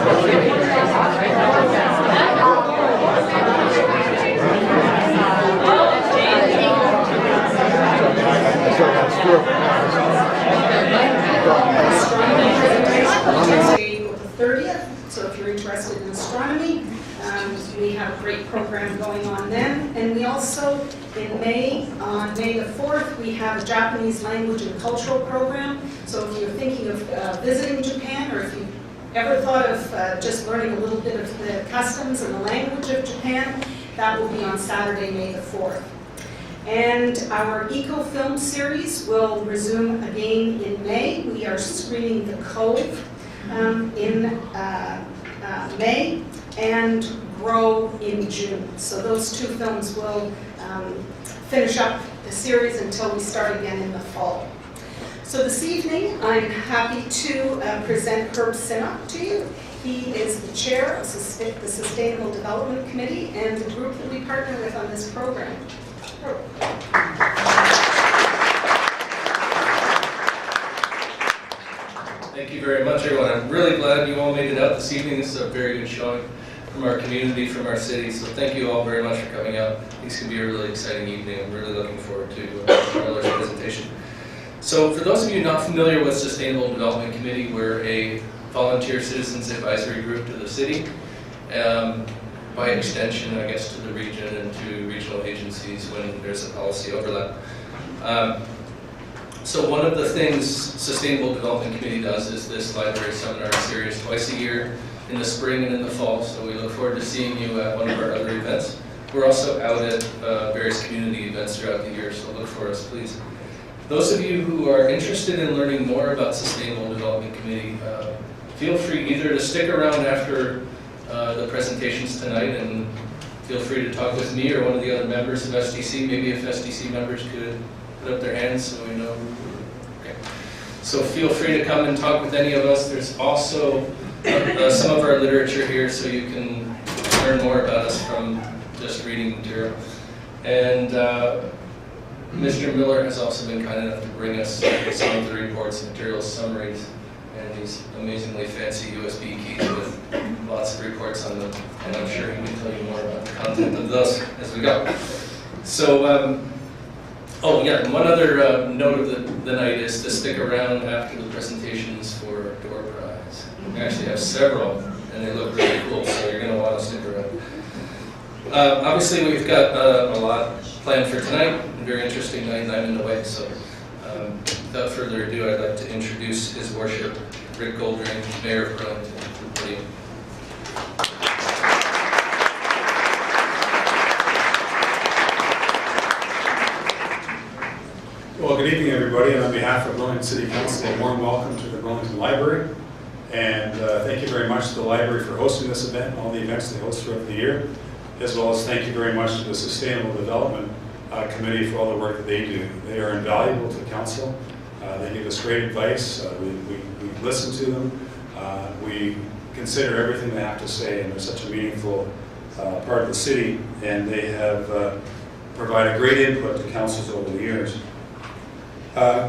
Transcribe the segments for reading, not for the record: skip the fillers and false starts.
April the 30th, so if you're interested in astronomy, we have a great program going on then. And we also, in May, on May the 4th, we have a Japanese language and cultural program. So if you're thinking of visiting Japan, or if you ever thought of just learning a little bit of the customs and the language of Japan, that will be on Saturday, May the 4th. And our eco-film series will resume again in May. We are screening The Cove in May and Grow in June. So those two films will finish up the series until we start again in the fall. So this evening, I'm happy to present Herb Sinnock to you. He is the chair of the Sustainable Development Committee and the group that we partner with on this program. Herb. Thank you very much, everyone. I'm really glad you all made it out this evening. This is a very good showing from our community, from our city. So thank you all very much for coming out. It's going to be a really exciting evening. I'm really looking forward to Miller's presentation. So for those of you not familiar with Sustainable Development Committee, we're a volunteer citizens advisory group to the city. By extension, I guess, to the region and to regional agencies when there's a policy overlap. So one of the things Sustainable Development Committee does is this library seminar series twice a year in the spring and in the fall. So we look forward to seeing you at one of our other events. We're also out at various community events throughout the year, so look for us, please. Those of you who are interested in learning more about Sustainable Development Committee, feel free either to stick around after the presentations tonight, and feel free to talk with me or one of the other members of SDC. Maybe if SDC members could put up their hands so we know. Okay. So feel free to come and talk with any of us. There's also some of our literature here, so you can learn more about us from just reading material. And Mr. Miller has also been kind enough to bring us some of the reports and materials summaries and these amazingly fancy USB keys with lots of reports on them. And I'm sure he can tell you more about the content of those as we go. So, oh yeah, and one other note of the night is to stick around after the presentations for door prize. We actually have several, and they look really cool, so you're going to want to stick around. Obviously, we've got a lot planned for tonight, a very interesting night, and I'm in the way, so without further ado, I'd like to introduce His Worship, Rick Goldring, Mayor of Burlington, to the podium. Well, good evening, everybody, and on behalf of Burlington City Council, a warm welcome to the Burlington Library. And thank you very much to the library for hosting this event and all the events they host throughout the year, as well as thank you very much to the Sustainable Development Committee for all the work that they do. They are invaluable to council. They give us great advice. We listen to them. We consider everything they have to say, and they're such a meaningful part of the city, and they have provided great input to councils over the years.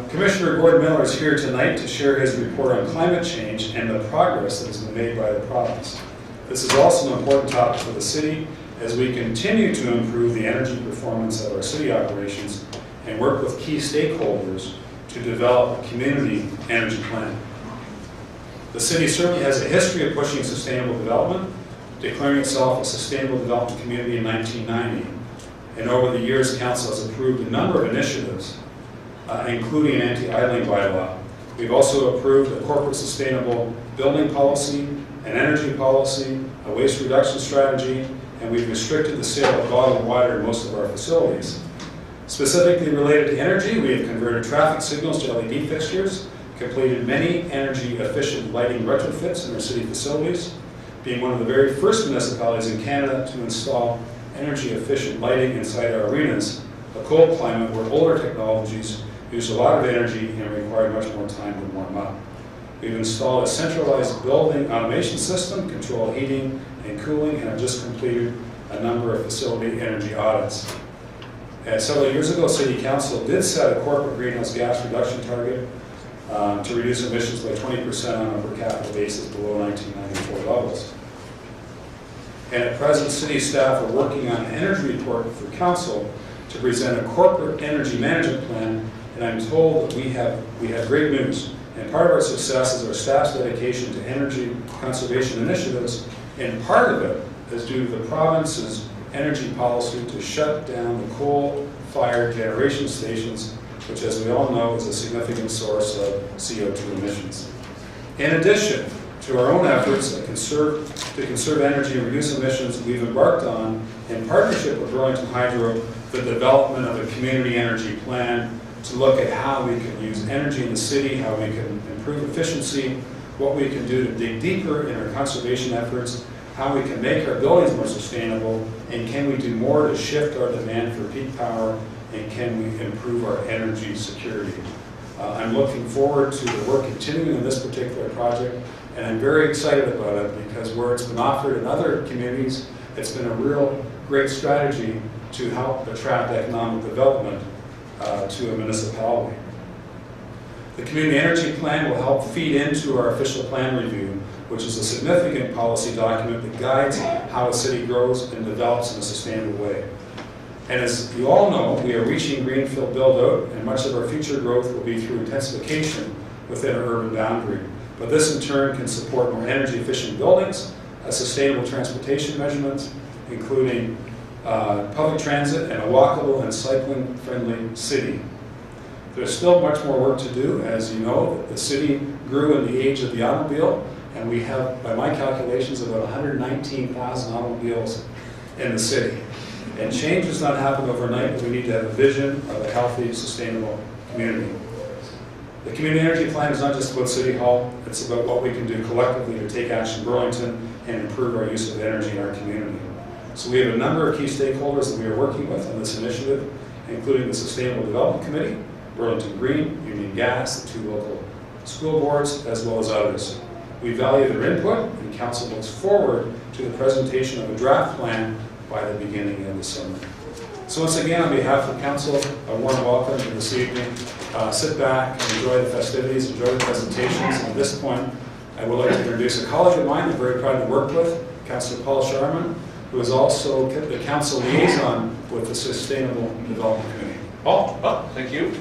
Commissioner Gord Miller is here tonight to share his report on climate change and the progress that has been made by the province. This is also an important topic for the city as we continue to improve the energy performance of our city operations and work with key stakeholders to develop a community energy plan. The city certainly has a history of pushing sustainable development, declaring itself a sustainable development community in 1990. And over the years, council has approved a number of initiatives, including an anti-idling bylaw. We've also approved a corporate sustainable building policy, an energy policy, a waste reduction strategy, and we've restricted the sale of bottled water in most of our facilities. Specifically related to energy, we have converted traffic signals to LED fixtures, completed many energy-efficient lighting retrofits in our city facilities, being one of the very first municipalities in Canada to install energy-efficient lighting inside our arenas, a cold climate where older technologies use a lot of energy and require much more time to warm up. We've installed a centralized building automation system, control heating and cooling, and have just completed a number of facility energy audits. And several years ago, City Council did set a corporate greenhouse gas reduction target to reduce emissions by 20% on a per capita basis below 1994 levels. And at present, city staff are working on an energy report for council to present a corporate energy management plan, and I'm told that we have great news. And part of our success is our staff's dedication to energy conservation initiatives, and part of it is due to the province's energy policy to shut down the coal-fired generation stations, which, as we all know, is a significant source of CO2 emissions. In addition to our own efforts to conserve energy and reduce emissions, we've embarked on, in partnership with Burlington Hydro, the development of a community energy plan to look at how we can use energy in the city, how we can improve efficiency, what we can do to dig deeper in our conservation efforts, how we can make our buildings more sustainable, and can we do more to shift our demand for peak power, and can we improve our energy security. I'm looking forward to the work continuing in this particular project, and I'm very excited about it because where it's been offered in other communities, it's been a real great strategy to help attract economic development to a municipality. The Community Energy Plan will help feed into our official plan review, which is a significant policy document that guides how a city grows and develops in a sustainable way. And as you all know, we are reaching greenfield build-out, and much of our future growth will be through intensification within our urban boundary. But this in turn can support more energy-efficient buildings, sustainable transportation measurements, including public transit and a walkable and cycling-friendly city. There's still much more work to do. As you know, the city grew in the age of the automobile, and we have, by my calculations, about 119,000 automobiles in the city. And change does not happen overnight, but we need to have a vision of a healthy, sustainable community. The Community Energy Plan is not just about City Hall, it's about what we can do collectively to take action in Burlington and improve our use of energy in our community. So we have a number of key stakeholders that we are working with on this initiative, including the Sustainable Development Committee, Burlington Green, Union Gas, the 2 local school boards, as well as others. We value their input, and Council looks forward to the presentation of a draft plan by the beginning of the summer. So once again, on behalf of Council, a warm welcome to this evening. Sit back and enjoy the festivities, enjoy the presentations. And at this point, I would like to introduce a colleague of mine I'm very proud to work with, Councillor Paul Sharman, who is also the Council liaison with the Sustainable Development Committee. Paul? Oh, thank you.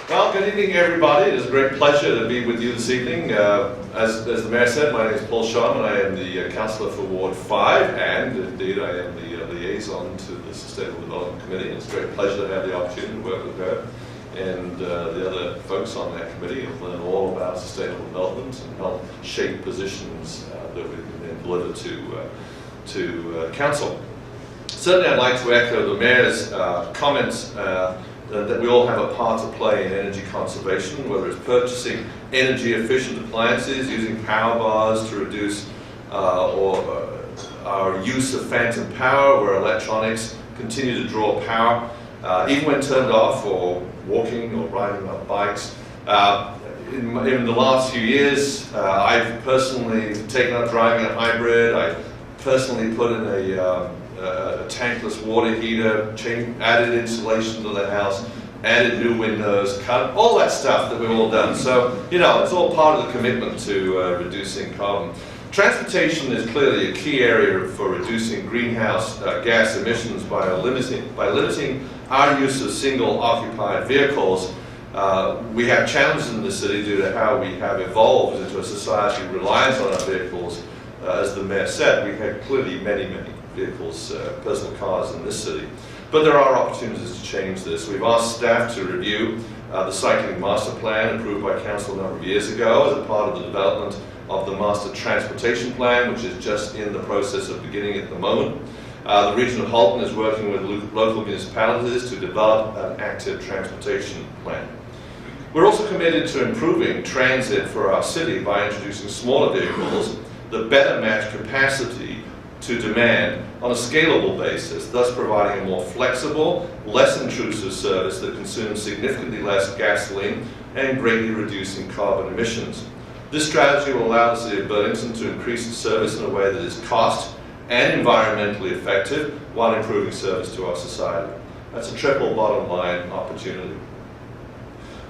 Well, good evening, everybody. It is a great pleasure to be with you this evening. As the Mayor said, my name is Paul Sharman. I am the Councillor for Ward 5, and indeed I am the liaison to the Sustainable Development Committee. It's a great pleasure to have the opportunity to work with her and the other folks on that committee and learn all about sustainable development and help shape positions that we can then deliver to Council. Certainly I'd like to echo the Mayor's comments that we all have a part to play in energy conservation, whether it's purchasing energy efficient appliances, using power bars to reduce our use of phantom power, where electronics continue to draw power, even when turned off, or walking or riding on bikes. In the last few years, I've personally taken up driving a hybrid. I personally put in a tankless water heater, added insulation to the house, added new windows, cut all that stuff that we've all done. So, you know, it's all part of the commitment to reducing carbon. Transportation is clearly a key area for reducing greenhouse gas emissions by limiting our use of single-occupied vehicles. We have challenges in the city due to how we have evolved into a society reliant on our vehicles. As the Mayor said, we have clearly many vehicles, personal cars in this city. But there are opportunities to change this. We've asked staff to review the cycling master plan approved by Council a number of years ago as a part of the development of the master transportation plan, which is just in the process of beginning at the moment. The Region of Halton is working with local municipalities to develop an active transportation plan. We're also committed to improving transit for our city by introducing smaller vehicles that better match capacity to demand on a scalable basis, thus providing a more flexible, less intrusive service that consumes significantly less gasoline and greatly reducing carbon emissions. This strategy will allow the City of Burlington to increase the service in a way that is cost and environmentally effective while improving service to our society. That's a triple bottom line opportunity.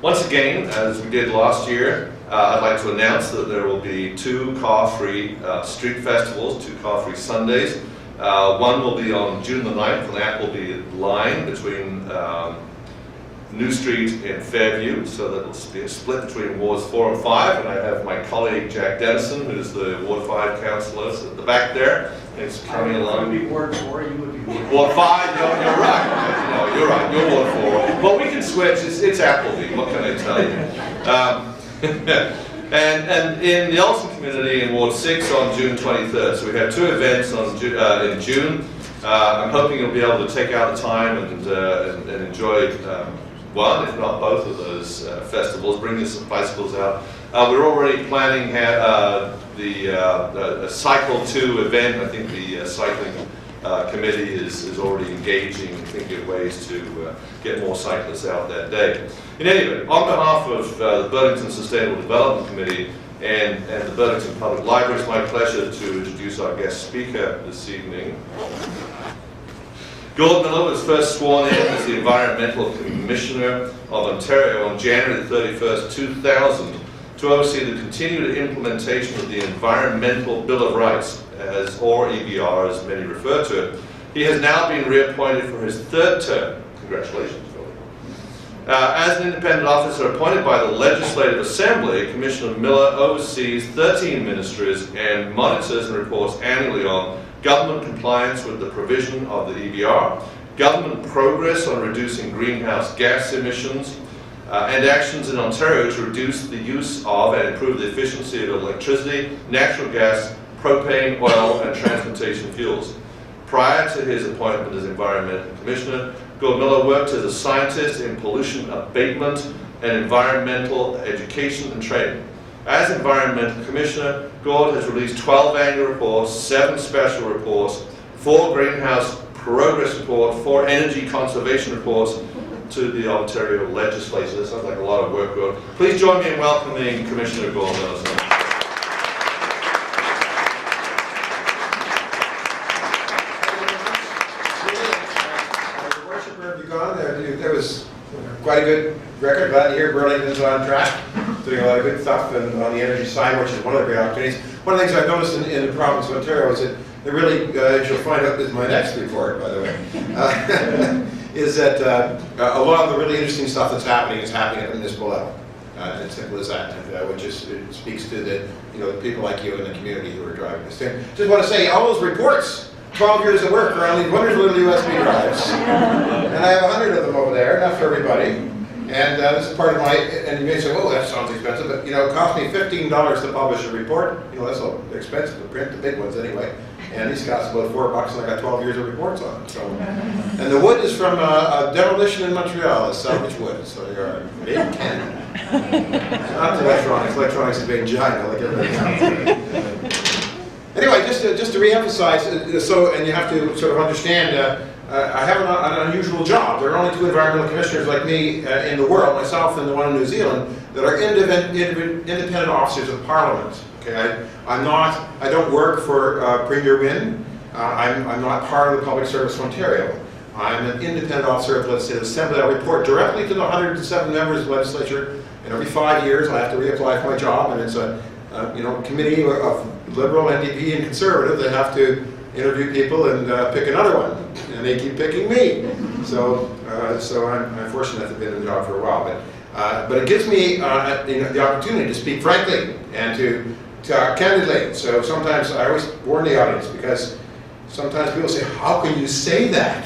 Once again, as we did last year, I'd like to announce that there will be 2 car-free street festivals, 2 car-free Sundays. One will be on June the 9th, and that will be line between New Street and Fairview, so that will be a split between Wards 4 and 5, and I have my colleague Jack Dennison, who's the Ward 5 councillor, at the back there. Thanks for coming along. I would be Ward 4, you would be Ward 5, you're right. No, you're right, you're Ward 4. Well, we can switch, it's Appleby, what can I tell you? And in the Olsen community in Ward 6 on June 23rd, so we have 2 events in June. I'm hoping you'll be able to take out the time and enjoy one, if not both of those festivals. Bring you some bicycles out. We're already planning the Cycle 2 event. I think the cycling committee is already engaging and thinking of ways to get more cyclists out that day. In any event, on behalf of the Burlington Sustainable Development Committee and the Burlington Public Library, it's my pleasure to introduce our guest speaker this evening. Gord Miller was first sworn in as the Environmental Commissioner of Ontario on January 31st, 2000 to oversee the continued implementation of the Environmental Bill of Rights, or EBR as many refer to it. He has now been reappointed for his 3rd term. Congratulations, Gord. As an independent officer appointed by the Legislative Assembly, Commissioner Miller oversees 13 ministries and monitors and reports annually on government compliance with the provision of the EBR, government progress on reducing greenhouse gas emissions, and actions in Ontario to reduce the use of and improve the efficiency of electricity, natural gas, propane, oil, and transportation fuels. Prior to his appointment as Environmental Commissioner, Gord Miller worked as a scientist in pollution abatement and environmental education and training. As Environmental Commissioner, Gord has released 12 annual reports, 7 special reports, 4 greenhouse progress reports, 4 energy conservation reports to the Ontario legislature. That sounds like a lot of work, Gord. Please join me in welcoming Commissioner Gord Miller. That was quite a good record. Glad to hear Burlington's on track, doing a lot of good stuff and on the energy side, which is one of the great opportunities. One of the things I've noticed in the province of Ontario is that they really, as you'll find out with my next report, by the way, is that a lot of the really interesting stuff that's happening is happening at the municipal level. As simple as that, which is, it speaks to the people like you in the community who are driving this thing. Just want to say, all those reports, 12 years of work are on these wonderful little USB drives, and I have 100 of them over there, enough for everybody. And this is part of my, and you may say, oh, that sounds expensive, but it cost me $15 to publish a report. That's so expensive to print, the big ones anyway. And these cost about $4, and I got 12 years of reports on them. So, and the wood is from a demolition in Montreal, a salvage wood. So you're big Canada. Not the electronics. Electronics is big giant, like everything else. Anyway, just to re-emphasize, and you have to sort of understand, I have an unusual job. There are only 2 environmental commissioners like me in the world, myself and the one in New Zealand, that are independent officers of Parliament. Okay, I don't work for Premier Wynne. I'm not part of the Public Service of Ontario. I'm an independent officer of the Legislative Assembly. I report directly to the 107 members of the legislature, and every 5 years I have to reapply for my job, and it's a committee of Liberal, NDP, and Conservative that have to interview people and pick another one, and they keep picking me. So I'm fortunate to have been in the job for a while, but it gives me the opportunity to speak frankly and to candidly. So sometimes I always warn the audience, because sometimes people say, "How can you say that?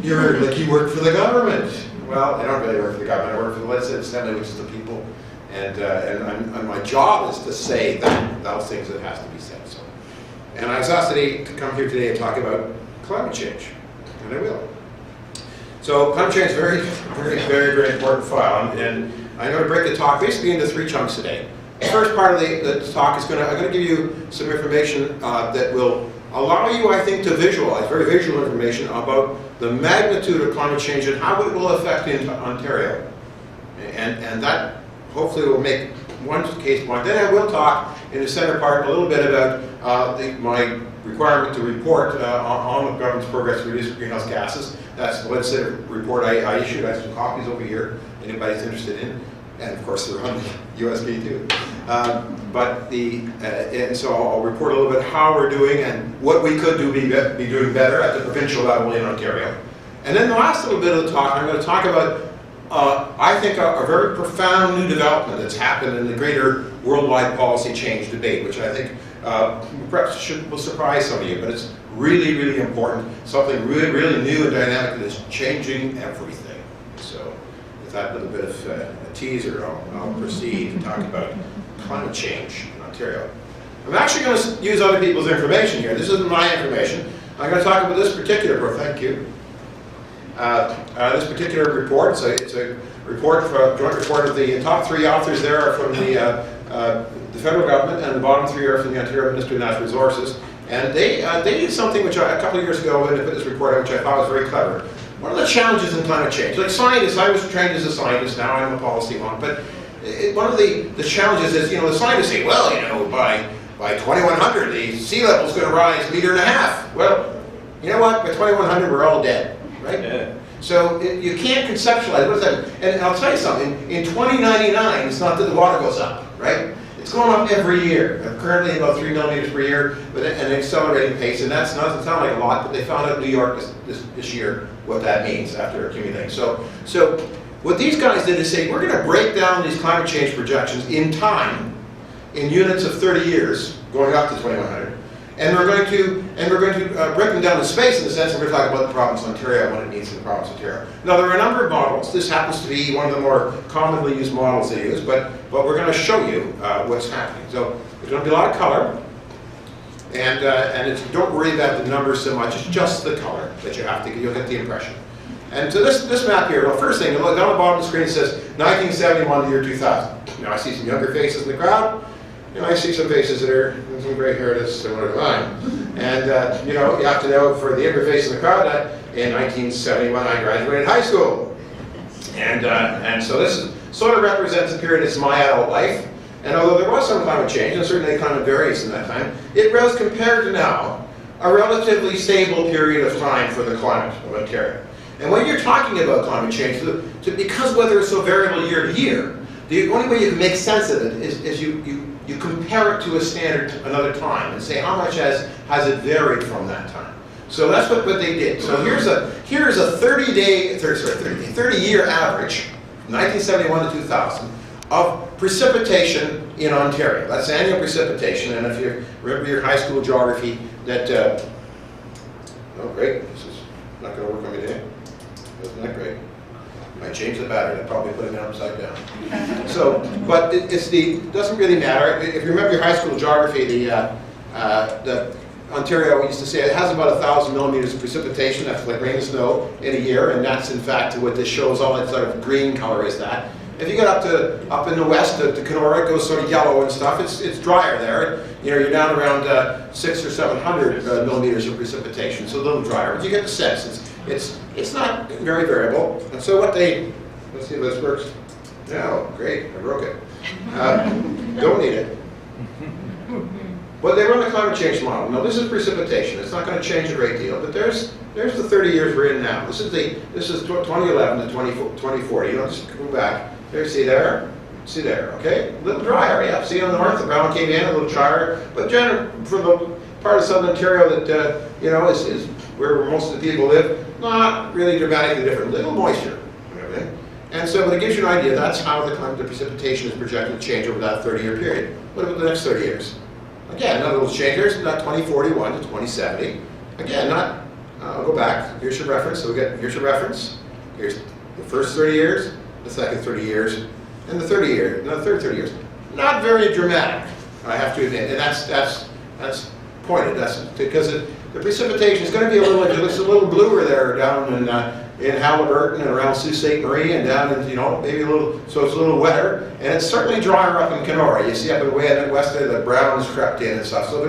You're like you work for the government." Well, I don't really work for the government. I work for the Legislative Assembly, which is the people, and my job is to say those things that has to be said. So, and I was asked today to come here today and talk about climate change, and I will. So climate change is a very, very, very, very important file, and I'm going to break the talk basically into 3 chunks today. The first part of the talk is I'm going to give you some information that will allow you, I think, to visualize, very visual information about the magnitude of climate change and how it will affect Ontario. And that hopefully will make one case point. Then I will talk in the center part a little bit about my requirement to report on the government's progress to reduce greenhouse gases. That's the legislative report I issued. I have some copies over here, anybody's interested in. And of course, they're on the USB too. And so I'll report a little bit how we're doing and what we could be doing better at the provincial level in Ontario. And then the last little bit of the talk, I'm going to talk about, I think, a very profound new development that's happened in the greater worldwide policy change debate, which I think perhaps will surprise some of you, but it's really, really important, something really, really new and dynamic that is changing everything. So with that little bit of a teaser, I'll proceed to talk about climate change in Ontario. I'm actually going to use other people's information here. This isn't my information. I'm going to talk about this particular report. Thank you. This particular report, it's a report, a joint report of the top 3 authors there are from the federal government, and the bottom 3 are from the Ontario Ministry of Natural Resources. And they did something which a couple of years ago when they put this report out, which I thought was very clever. One of the challenges in climate change, like scientists, I was trained as a scientist, now I'm a policy one, but one of the challenges is, the scientists say, well, by 2100, the sea level is going to rise 1.5 meters. Well, you know what? By 2100, we're all dead, right? Yeah. So you can't conceptualize, what is that? And I'll tell you something, in 2099, it's not that the water goes up, right? It's going up every year. Currently about 3 millimeters per year, but at an accelerating pace, and that doesn't sound like a lot, but they found out in New York this year what that means after accumulating. So what these guys did is say, we're going to break down these climate change projections in time, in units of 30 years, going up to 2100, and we're going to break them down in space in the sense that we're talking about the province of Ontario and what it means in the province of Ontario. Now, there are a number of models. This happens to be one of the more commonly used models they use, but we're going to show you what's happening. So there's going to be a lot of color, and don't worry about the numbers so much. It's just the color that you have to get. You'll get the impression. And so this map here, well, first thing, down the bottom of the screen it says 1971 to the year 2000. I see some younger faces in the crowd. I see some faces that are some gray hair that's similar to mine. And you have to know for the younger face in the crowd that in 1971 I graduated high school. And so this sort of represents a period of my adult life. And although there was some climate change, and certainly climate varies in that time, it was, compared to now, a relatively stable period of time for the climate of Ontario. And when you're talking about climate change, because weather is so variable year to year, the only way you can make sense of it is you compare it to a standard another time and say how much has it varied from that time. So that's what they did. So here's a 30-year average, from 1971 to 2000, of precipitation in Ontario. That's annual precipitation, and if you remember your high school geography, that oh great, this is not going to work on me today. Isn't that great? I changed the battery, I'm probably putting it upside down. So, but it doesn't really matter. If you remember your high school geography, the Ontario used to say it has about 1,000 millimeters of precipitation, that's like rain and snow in a year, and that's in fact what this shows, all that sort of green color is that. If you get up in the west to Kenora, it goes sort of yellow and stuff, it's drier there. You're down around 600 or 700 millimeters of precipitation, so a little drier, but you get the sense. It's not very variable, and so let's see if this works. No, great, I broke it. Don't need it. But they run a climate change model. Now this is precipitation. It's not going to change a great deal, but there's the 30 years we're in now. This is 2011 to 2040. Just go back. See there, okay? A little drier, yeah. See on the north, the brown came in, a little drier, but from the part of southern Ontario that is where most of the people live, not really dramatically different. Little moisture, and so, but it gives you an idea. That's how the precipitation is projected to change over that 30-year period. What about the next 30 years? Again, not a little change. Here's not 2041 to 2070. Again, not. I'll go back. Here's your reference. So here's your reference. Here's the first 30 years, the second 30 years, and the 30 years. No, the third 30 years. Not very dramatic, I have to admit, and that's pointed. That's because the precipitation is going to be it looks a little bluer there down in Haliburton and around Sault Ste. Marie and down in maybe a little, so it's a little wetter, and it's certainly drier up in Kenora. You see up in the way in the west there, the brown has crept in and stuff. So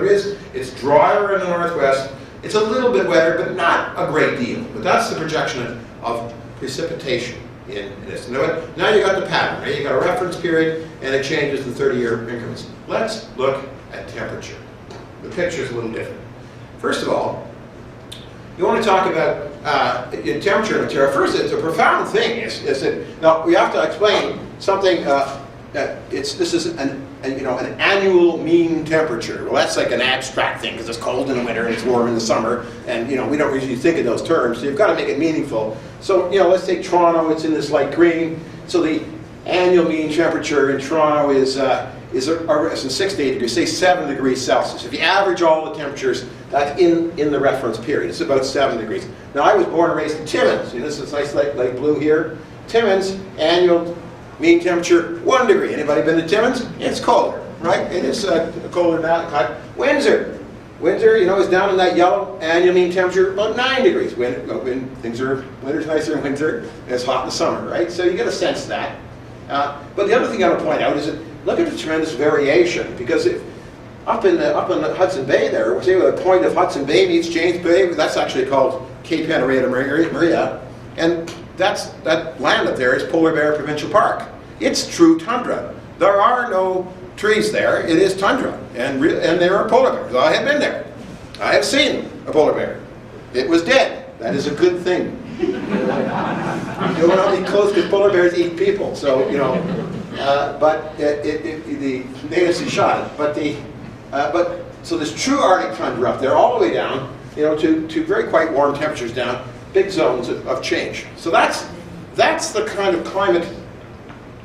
it's drier in the northwest. It's a little bit wetter, but not a great deal. But that's the projection of precipitation in this. Now you got the pattern, right? You got a reference period, and it changes in 30-year increments. Let's look at temperature. the picture is a little different. First of all, you want to talk about in temperature and material. First, it's a profound thing is that, now we have to explain something, this is an annual mean temperature. Well, that's like an abstract thing because it's cold in the winter and it's warm in the summer, and we don't usually think in those terms, so you've got to make it meaningful. So, let's take Toronto, it's in this light green. So the annual mean temperature in Toronto is in 6 to 8 degrees, say 7 degrees Celsius. If you average all the temperatures, that's in the reference period. It's about 7 degrees. Now, I was born and raised in Timmins. This is nice light blue here. Timmins, annual mean temperature, 1 degree. Anybody been to Timmins? It's colder, right? It is colder than that. Windsor, is down in that yellow, annual mean temperature, about 9 degrees. Winter's nicer in winter, and it's hot in the summer, right? So you get a sense of that. But the other thing I want to point out is that look at the tremendous variation, because up in the Hudson Bay there, say where the point of Hudson Bay meets James Bay, that's actually called Cape Henrietta Maria, and that land up there is Polar Bear Provincial Park. It's true tundra. There are no trees there. It is tundra, and there are polar bears. I have been there. I have seen a polar bear. It was dead. That is a good thing. You don't want to be close because polar bears eat people. So but the natives shot it. But so there's true Arctic tundra up there, all the way down, to very quite warm temperatures down, big zones of change. So that's the kind of climate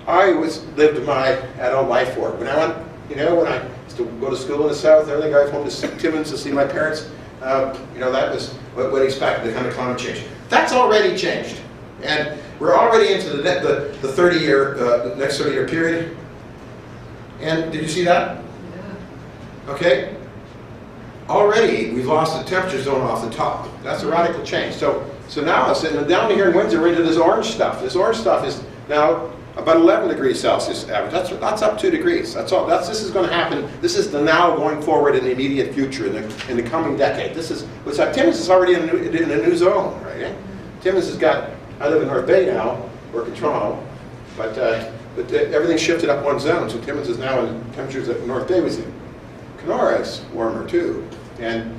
I lived my adult life for. When I went, when I used to go to school in the south, I got home to Timmins to see my parents. That was what expected, the kind of climate change. That's already changed, and we're already into the next 30-year period. And did you see that? Yeah. Okay. Already we've lost the temperature zone off the top. That's a radical change. So now it's down here in Windsor, we're into this orange stuff. This orange stuff is now about 11 degrees Celsius average. That's up 2 degrees. That's all. This is going to happen. This is the now going forward in the immediate future, in the coming decade. This is what's up. Timmins is already in a new zone, right? Timmins has got. I live in North Bay now, work in Toronto, but everything's shifted up one zone. So Timmins is now in temperatures that North Bay was in. Kenora is warmer too, and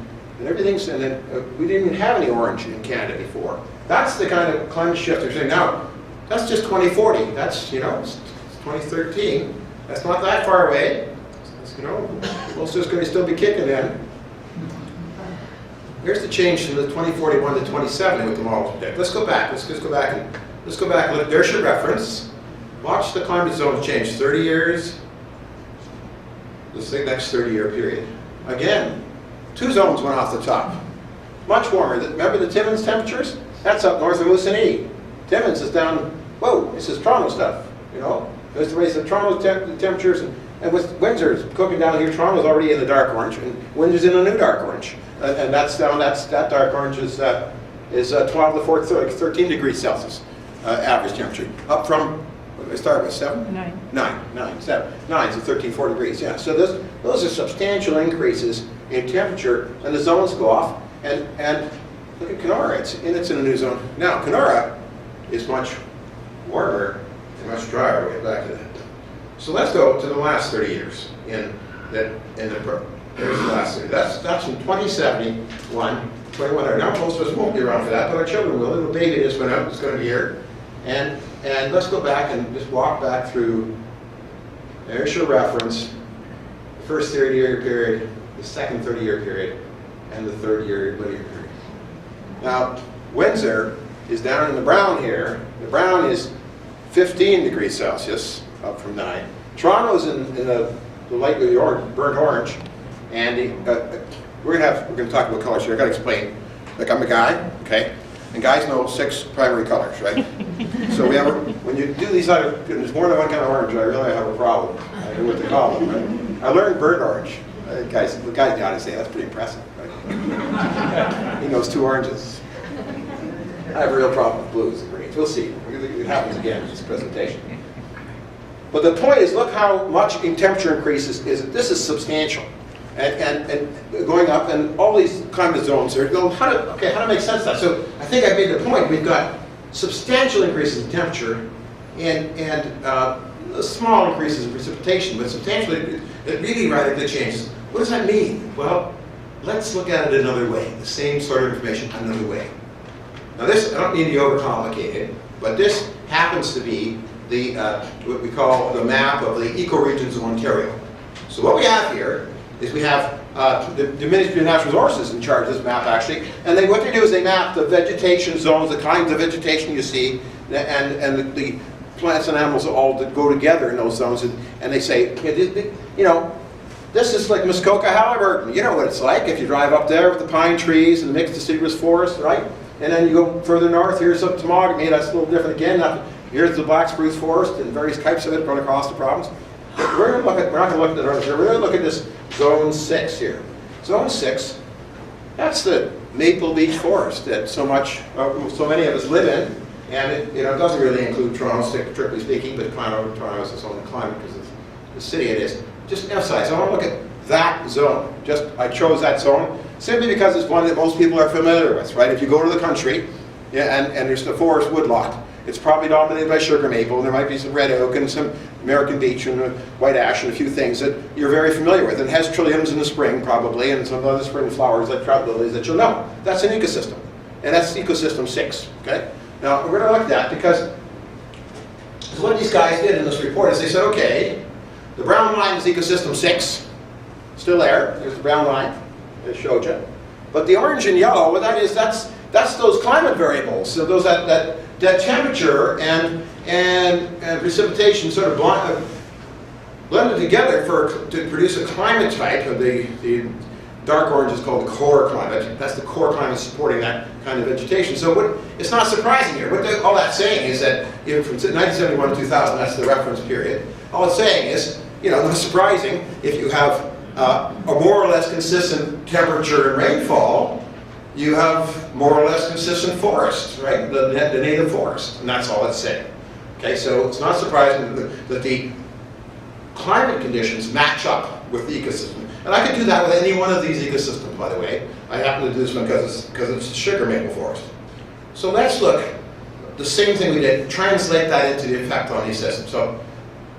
everything's. And then we didn't even have any orange in Canada before. That's the kind of climate shift they're saying now. That's just 2040. That's, it's 2013. That's not that far away. Most of it's going to still be kicking in. Here's the change from the 2041 to 2070 with the model today. Let's go back. Let's go back and look. There's your reference. Watch the climate zone change. 30 years. Let's say next 30-year period. Again, 2 zones went off the top. Much warmer. Remember the Timmins temperatures? That's up north of Moosonee. Timmins is down, whoa, this is Toronto stuff, There's the raise of Toronto temperatures, and with Windsor's cooking down here, Toronto's already in the dark orange, and Windsor's in a new dark orange. And that dark orange is 12 to 13 degrees Celsius average temperature. Up from, what did I start with, 7? 9, so 13, 4 degrees, yeah. So those are substantial increases in temperature, and the zones go off, and look at Kenora, it's in a new zone. Now, Kenora is much warmer and much drier. We'll get back to that. So let's go to the last 30 years there's the last 30. That's from 2071, 21. Now most of us won't be around for that, but our children will. Little baby just went out, it's going to be here. And let's go back and just walk back through. There's your reference. The first 30-year period, the second 30-year period, and the third-year linear period. Now, Windsor is down in the brown here. The brown is 15 degrees Celsius, up from 9. Toronto's in the lightly burnt orange, and we're going to talk about colors here. I've got to explain. Like, I'm a guy, okay, and guys know 6 primary colors, right? So when you do these other, there's more than one kind of orange. I really have a problem. I know what to call them. Right? I learned burnt orange. The guy's got to say that's pretty impressive. Right? He knows 2 oranges. I have a real problem with blues and greens. We'll see. It happens again in this presentation. But the point is, look how much in temperature increases this is substantial, and going up, and all these climate zones are going. How to make sense of that? So I think I made the point. We've got substantial increases in temperature, and small increases in precipitation, but substantially, it really radically changes. What does that mean? Well, let's look at it another way, the same sort of information another way. Now this, I don't mean to be overcomplicate it, but this happens to be the, what we call the map of the ecoregions of Ontario. So what we have here is we have the Ministry of Natural Resources in charge of this map actually, and what they do is they map the vegetation zones, the kinds of vegetation you see, and the plants and animals all that go together in those zones, and they say, you know, this is like Muskoka, however, you know what it's like if you drive up there with the pine trees and the mixed deciduous forest, right? And then you go further north, here's up Temagami, that's a little different again. Here's the black spruce forest and various types of it run across the province. We're not going to look at the north here, we're going to look at this Zone 6 here. Zone 6, that's the Maple Beach Forest that so many of us live in. And it doesn't really include Toronto, strictly speaking, but Toronto has its own climate because of the city it is. Just emphasize, I want to look at that zone. I chose that zone simply because it's one that most people are familiar with, right? If you go to the country, yeah, and there's the forest woodlot, it's probably dominated by sugar maple, and there might be some red oak and some American beech and white ash and a few things that you're very familiar with. It has trilliums in the spring, probably, and some other spring flowers like trout lilies that you'll know. That's an ecosystem, and that's ecosystem 6, okay? Now, we're going to look at that because what these guys did in this report is they said, okay, the brown line is ecosystem 6, still there, there's the brown line, I showed you. But the orange and yellow, what that is, that's those climate variables, so those that temperature and precipitation sort of blended together to produce a climate type. Of the dark orange is called the core climate. That's the core climate supporting that kind of vegetation. So it's not surprising here. All that's saying is that from 1971 to 2000, that's the reference period. All it's saying is, not surprising if you have a more or less consistent temperature and rainfall, you have more or less consistent forest, right? The native forest, and that's all it's saying. Okay, so it's not surprising that the climate conditions match up with the ecosystem. And I could do that with any one of these ecosystems, by the way. I happen to do this one because it's sugar maple forest. So let's look, the same thing we did, translate that into the effect on these systems. So,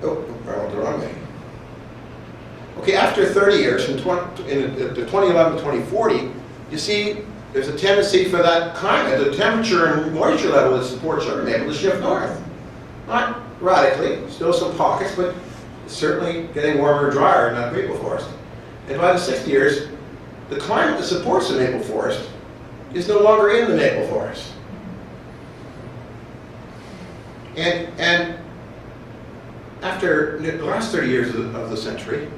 I went the wrong way. Okay, after 30 years, in the 2011 to 2040, you see there's a tendency for that climate, the temperature and moisture level that supports sugar maple to shift north. Not radically, still some pockets, but it's certainly getting warmer and drier in that maple forest. And by the 60 years, the climate that supports the maple forest is no longer in the maple forest. And after the last 30 years of the century,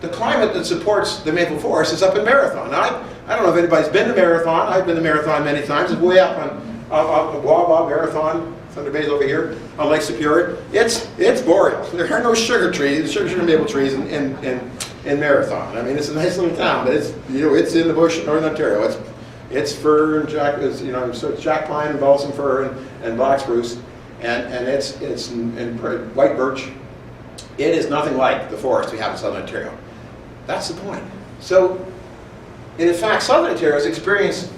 the climate that supports the maple forest is up in Marathon. Now, I don't know if anybody's been to Marathon. I've been to Marathon many times. It's way up on Wawa, Marathon, Thunder Bay's over here, on Lake Superior. It's boreal. There are no sugar trees, sugar maple trees in Marathon. I mean, it's a nice little town, but it's in the bush in northern Ontario. It's fir and so it's jack pine and balsam fir and black spruce, and it's white birch. It is nothing like the forest we have in southern Ontario. That's the point. So, in fact, southern Ontario has experienced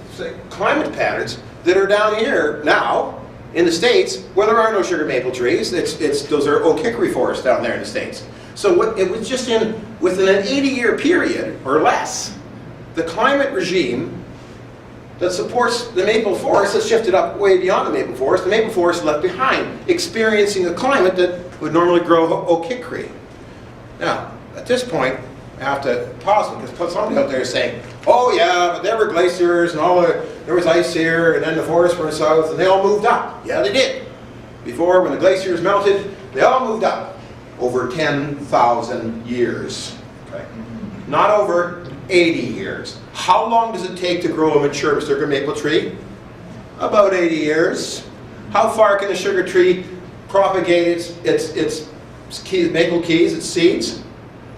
climate patterns that are down here now in the States where there are no sugar maple trees. Those are oak hickory forests down there in the States. So it was just within an 80-year period or less, the climate regime that supports the maple forest has shifted up way beyond the maple forest. The maple forest is left behind, experiencing a climate that would normally grow oak hickory. Now, at this point, I have to pause because somebody out there is saying, oh yeah, but there were glaciers and there was ice here, and then the forests were south, and they all moved up. Yeah, they did. Before, when the glaciers melted, they all moved up over 10,000 years. Okay? Not over 80 years. How long does it take to grow a mature sugar maple tree? About 80 years. How far can a sugar tree propagate its maple keys, its seeds?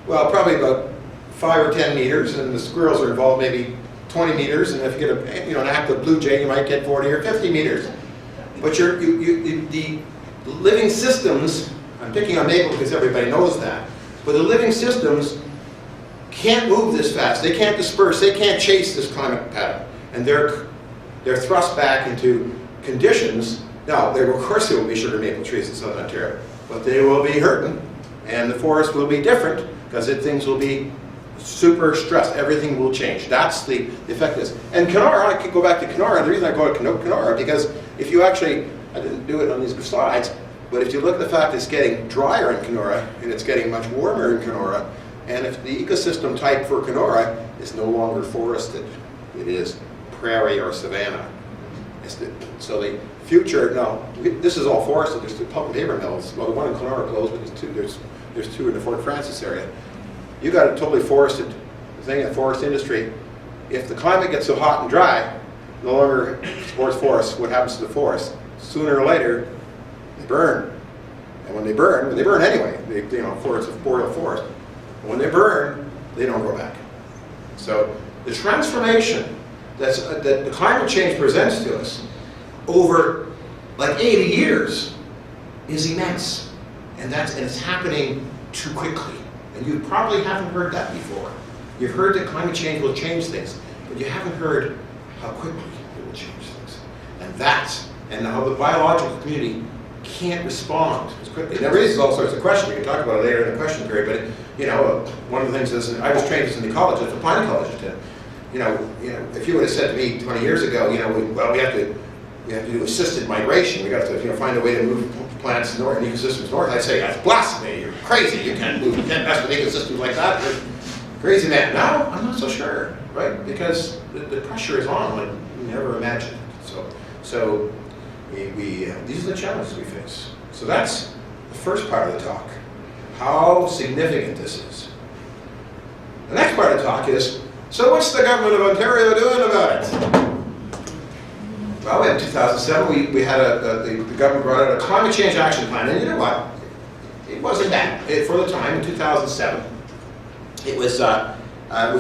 Well, probably about 5 or 10 meters, and the squirrels are involved maybe 20 meters, and if you get an active blue jay, you might get 40 or 50 meters. But the living systems, I'm picking on maple because everybody knows that, but the living systems can't move this fast. They can't disperse. They can't chase this climate pattern, and they're thrust back into conditions. Now, of course, there will be sugar maple trees in southern Ontario, but they will be hurting, and the forest will be different because things will be super stressed. Everything will change. That's the effect of this. And Kenora, I could go back to Kenora. The reason I go to Kenora, because if you actually, I didn't do it on these slides, but if you look at the fact it's getting drier in Kenora, and it's getting much warmer in Kenora, and if the ecosystem type for Kenora is no longer forested, it is prairie or savanna. So the future, now, this is all forested. There's two pulp and paper mills. Well, the one in Kenora closed, but there's two in the Fort Francis area. You got a totally forested thing in the forest industry. If the climate gets so hot and dry, no longer supports forests, what happens to the forest? Sooner or later, they burn. And when they burn anyway, it's a boreal forest. And when they burn, they don't grow back. So the transformation that the climate change presents to us over like 80 years is immense. And it's happening too quickly. And you probably haven't heard that before. You've heard that climate change will change things, but you haven't heard how quickly it will change things. And how the biological community can't respond as quickly. And that raises all sorts of questions. We can talk about it later in the question period, but one of the things is, I was trained as in the college, at the Pine College, if you would have said to me 20 years ago, we have to do assisted migration. We have to find a way to move plants north and ecosystems north. I'd say that's blasphemy. You're crazy. You can't mess with ecosystems like that. You're a crazy man. Now I'm not so sure, right? Because the pressure is on like you never imagined. So these are the challenges we face. So that's the first part of the talk. How significant this is. The next part of the talk is, so what's the government of Ontario doing about it? Well, in 2007, we had the government brought out a climate change action plan, and you know what? It wasn't bad for the time in 2007. It was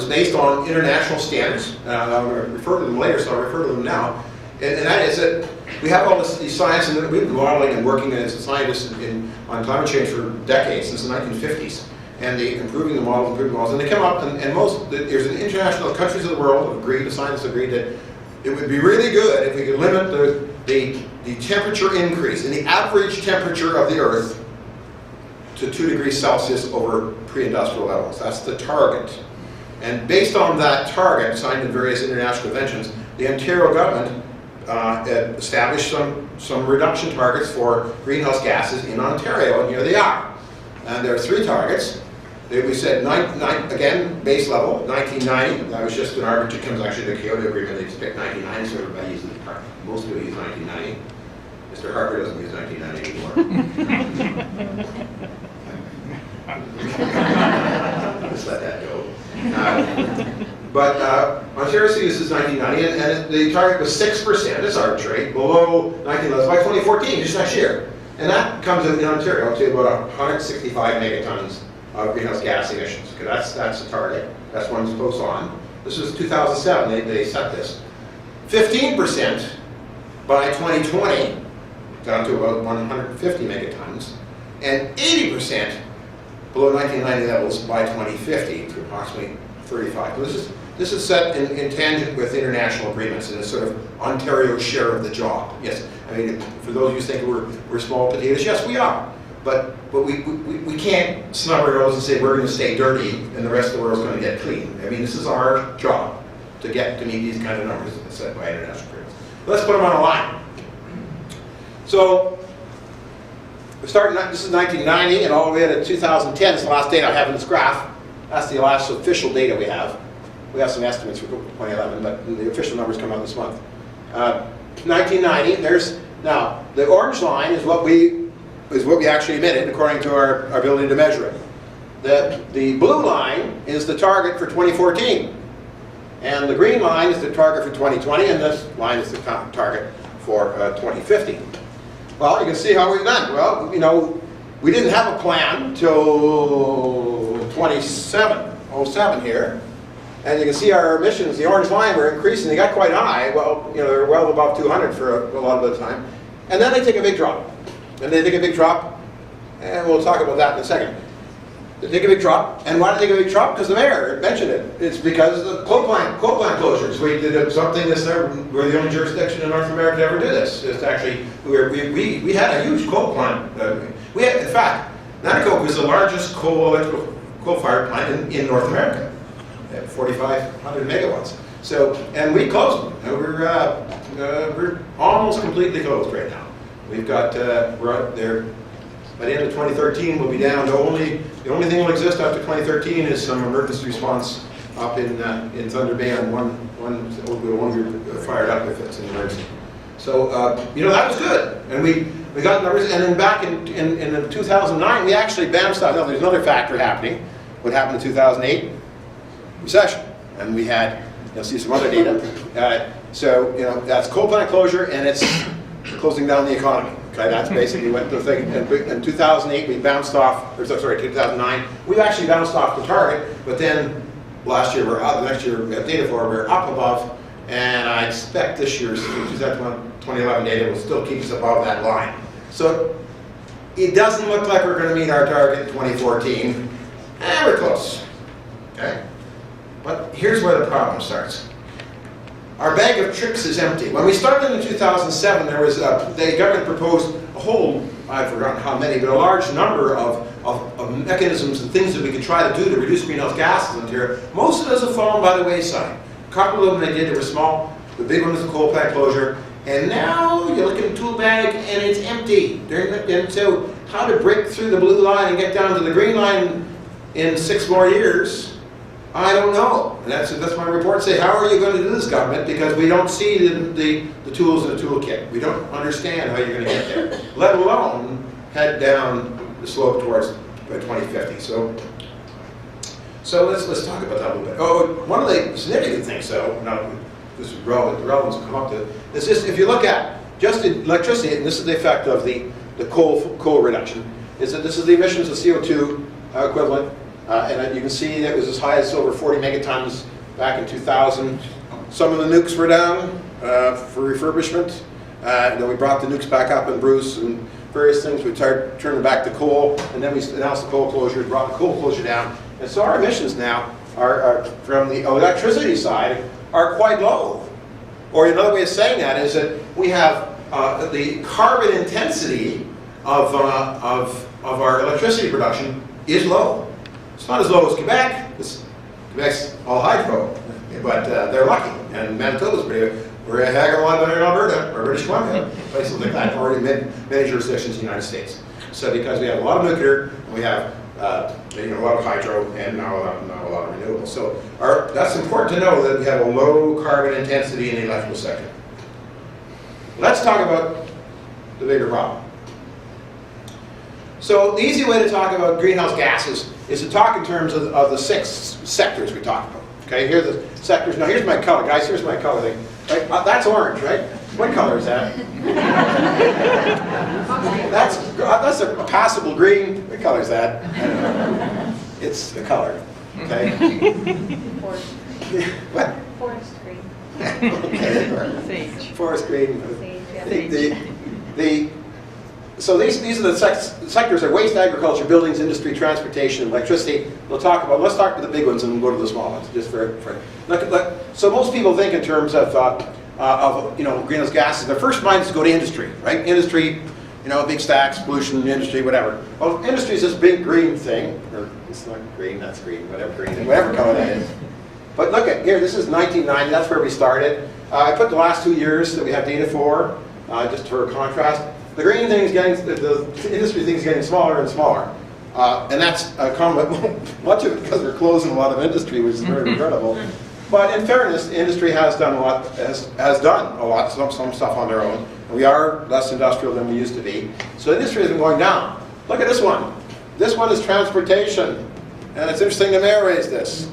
based on international standards. I'm going to refer to them later, so I'll refer to them now. And that is that we have all these science, and we've been modeling and working as scientists on climate change for decades, since the 1950s. And improving the models, and they come up, and there's an international countries of the world have agreed, the scientists agreed that it would be really good if we could limit the temperature increase in the average temperature of the Earth to 2 degrees Celsius over pre-industrial levels. That's the target. And based on that target, signed in various international conventions, the Ontario government established some reduction targets for greenhouse gases in Ontario, and here they are. And there are 3 targets. We said, again, base level, 1990. That was just an arbitrary, comes actually the Kyoto Agreement. They just picked 1990, so everybody uses the target. Most people use 1990. Mr. Harper doesn't use 1990 anymore. Just let that go. But Ontario uses 1990, and the target was 6%. It's arbitrary, below 19 levels by 2014, just next year. And that comes in Ontario to about 165 megatons of greenhouse gas emissions. Okay, that's the target. That's one that's posted on. This was 2007. They set this. 15% by 2020, down to about 150 megatons, and 80% below 1990 levels by 2050 to approximately 35. So this is set in tangent with international agreements, and it's sort of Ontario's share of the job. Yes, I mean, for those of you who think we're small potatoes, yes, we are. But we can't snub our nose and say we're going to stay dirty and the rest of the world's going to get clean. I mean, this is our job to meet these kind of numbers set by international agreements. Let's put them on a line. So we start. This is 1990, and all the way to 2010 is the last data I have in this graph. That's the last official data we have. We have some estimates for 2011, but the official numbers come out this month. 1990. Now the orange line is what we actually emitted according to our ability to measure it. The blue line is the target for 2014. And the green line is the target for 2020, and this line is the target for 2050. Well, you can see how we've done. Well, we didn't have a plan till 2707 here. And you can see our emissions, the orange line, were increasing. They got quite high. Well, they're well above 200 for a lot of the time. And then they take a big drop. And they take a big drop, and we'll talk about that in a second. They take a big drop, and why did they take a big drop? Because the mayor mentioned it. It's because of the coal plant closures. We did something we're the only jurisdiction in North America to ever do this. It's actually, we had a huge coal plant. In fact, Nanticoke was the largest coal-fired plant in North America. at 4,500 megawatts. So, and we closed them. We're almost completely closed right now. We've got, we're out there, by the end of 2013, we'll be down to the only thing that will exist after 2013 is some emergency response up in Thunder Bay on one we fired up if it's an emergency. So, that was good. And we got numbers, and then back in 2009, we actually bounced out. Now, there's another factor happening. What happened in 2008? Recession. And we had, you'll see some other data. So, that's coal plant closure, and it's closing down the economy. Okay, that's basically what the thing. In 2008, we bounced off, 2009, we actually bounced off the target, but then last year we're up, next year at data for we're up above, and I expect this year's 2011 data will still keep us above that line. So it doesn't look like we're going to meet our target in 2014. We're close. Okay? But here's where the problem starts. Our bag of tricks is empty. When we started in 2007, there was the government proposed a whole, I've forgotten how many, but a large number of mechanisms and things that we could try to do to reduce greenhouse gases in Ontario. Most of those have fallen by the wayside. A couple of them they did, they were small. The big one was the coal plant closure. And now you look at the tool bag and it's empty. And so how to break through the blue line and get down to the green line in 6 more years, I don't know. And that's my report say. How are you going to do this, government? Because we don't see the tools in the toolkit. We don't understand how you're going to get there, let alone head down the slope towards 2050. So let's talk about that a little bit. Oh, one of the significant things, though, now this is relevant, the relevance will come up to, is just if you look at just electricity, and this is the effect of the coal reduction, is that this is the emissions of CO2 equivalent. And you can see that it was as high as over 40 megatons back in 2000. Some of the nukes were down for refurbishment. Then we brought the nukes back up in Bruce and various things. We started turning back to coal, and then we announced the coal closure, brought the coal closure down. And so our emissions now are from the electricity side are quite low. Or another way of saying that is that we have the carbon intensity of our electricity production is low. It's not as low as Quebec. Quebec's all hydro, but they're lucky. And Manitoba's pretty good. We're a heck of a lot better in Alberta or British Columbia, places like that, or in many jurisdictions in the United States. So because we have a lot of nuclear, and we have a lot of hydro, and now a lot of renewables. So that's important to know that we have a low carbon intensity in the electrical sector. Let's talk about the bigger problem. So the easy way to talk about greenhouse gases is to talk in terms of the 6 sectors we talked about. Okay, here are the sectors. Now here's my color, guys. Here's my color thing. Right? That's orange, right? What color is that? That's a passable green. What color is that? I don't know. It's the color. Okay. Forest. What? Forest green. Okay. Sage. Forest green. Sage, yeah. So these are the sectors are waste, agriculture, buildings, industry, transportation, electricity. Let's talk about the big ones and we'll go to the small ones. Just so most people think in terms of greenhouse gases. Their first mind is to go to industry, right? Industry, big stacks, pollution, industry, whatever. Well, industry is this big green thing, or it's not green, that's green, whatever color that is. But look at here. This is 1990. That's where we started. I put the last 2 years that we have data for, just for contrast. The green thing is getting, the industry thing is getting smaller and smaller. And that's much of it because we're closing a lot of industry, which is very regrettable. But in fairness, the industry has done a lot, some stuff on their own. We are less industrial than we used to be. So industry has been going down. Look at this one. This one is transportation. And it's interesting the mayor raised this.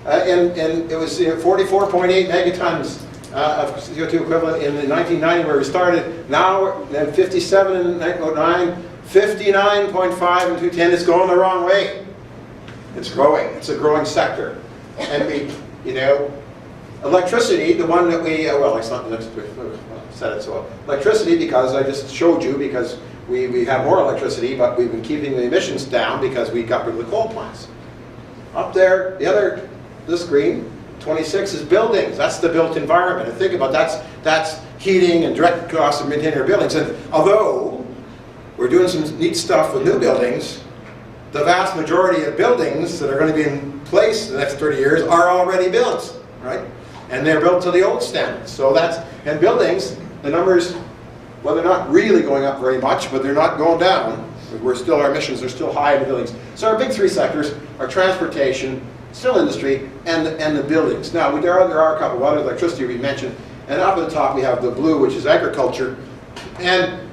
And it was 44.8 megatons of CO2 equivalent in 1990 where we started. Now, then 57 in 1909, 59.5 in 2010. It's going the wrong way. It's growing. It's a growing sector. And we, electricity, the one that we, it's not said it so well. Electricity, because I just showed you, because we have more electricity, but we've been keeping the emissions down because we got rid of the coal plants. Up there, this green, 26 is buildings. That's the built environment. And think about that's heating and direct costs of maintaining our buildings. And although we're doing some neat stuff with new buildings, the vast majority of buildings that are going to be in place in the next 30 years are already built, right? And they're built to the old standards. So that's, and buildings, the numbers, well, they're not really going up very much, but they're not going down. Our emissions are still high in the buildings. So our big three sectors are transportation, still industry, and the buildings. Now, there are a couple of others, electricity we mentioned, and up at the top we have the blue, which is agriculture. And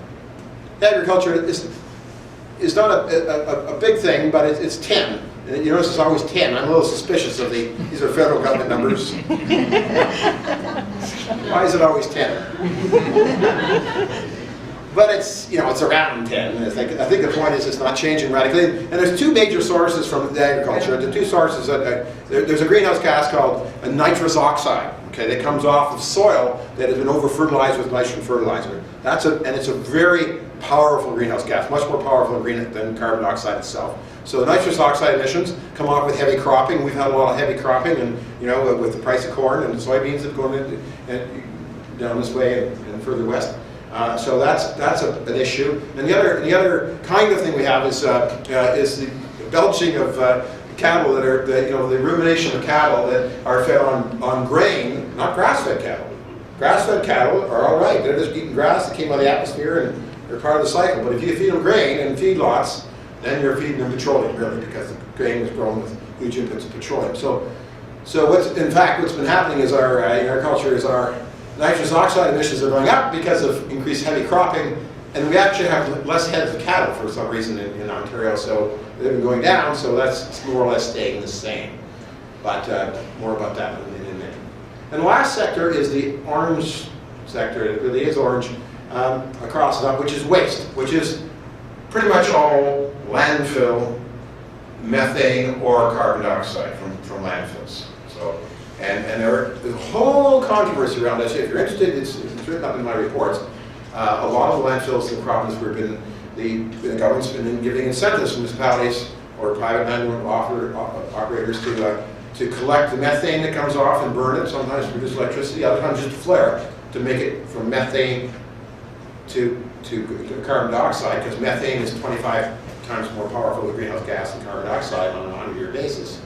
agriculture is not a big thing, but it's 10. And you notice it's always 10. I'm a little suspicious of these are federal government numbers. Why is it always 10? But it's, it's around 10. I think the point is it's not changing radically. And there's two major sources from the agriculture. The two sources, there's a greenhouse gas called a nitrous oxide, okay, that comes off of soil that has been over-fertilized with nitrogen fertilizer. And it's a very powerful greenhouse gas, much more powerful than carbon dioxide itself. So the nitrous oxide emissions come off with heavy cropping. We've had a lot of heavy cropping, and with the price of corn and soybeans that go down this way and further west. So that's an issue. And the other kind of thing we have is the belching of cattle that are the rumination of cattle that are fed on grain, not grass-fed cattle. Grass-fed cattle are all right. They're just eating grass that came out of the atmosphere and they're part of the cycle. But if you feed them grain and feedlots, then you're feeding them petroleum, really, because the grain was grown with huge inputs of petroleum. So what's been happening is in our culture is our nitrous oxide emissions are going up because of increased heavy cropping, and we actually have less heads of cattle for some reason in Ontario, so they've been going down, so that's more or less staying the same. But more about that in a minute. And the last sector is the orange sector. It really is orange across it up, which is waste, which is pretty much all landfill, methane, or carbon dioxide from landfills. So, and there's a whole controversy around this. If you're interested, it's written up in my reports. A lot of the landfills in the province where the government's been giving incentives to municipalities or private landlord operators to collect the methane that comes off and burn it, sometimes to produce electricity, other times just to flare it, to make it from methane to carbon dioxide, because methane is 25 times more powerful as a greenhouse gas than carbon dioxide on a 100-year basis.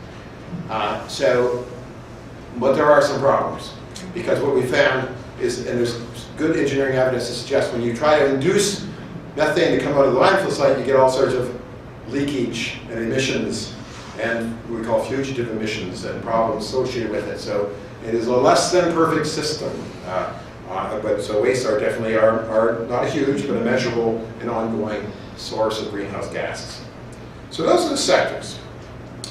But there are some problems, because what we found is, and there's good engineering evidence to suggest when you try to induce methane to come out of the landfill site, you get all sorts of leakage and emissions, and what we call fugitive emissions and problems associated with it. So it is a less than perfect system. But so wastes are definitely are not a huge, but a measurable and ongoing source of greenhouse gases. So those are the sectors,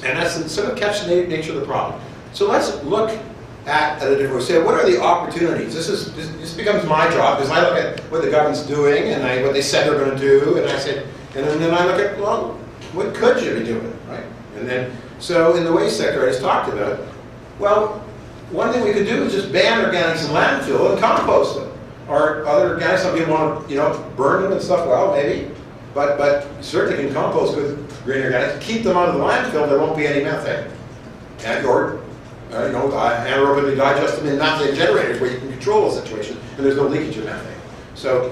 and that's the sort of nature of the problem. So let's look at a different way. Say, what are the opportunities? This becomes my job, because I look at what the government's doing and what they said they're going to do, and I said, and then I look at, well, what could you be doing, right? And then, so in the waste sector I just talked about, well, one thing we could do is just ban organics in landfill and compost them. Or other organics, some people want to, burn them and stuff, well, maybe. But certainly can compost with green organics. Keep them out of the landfill, there won't be any methane. Or, anaerobically digest them in methane generators where you can control the situation and there's no leakage of methane. So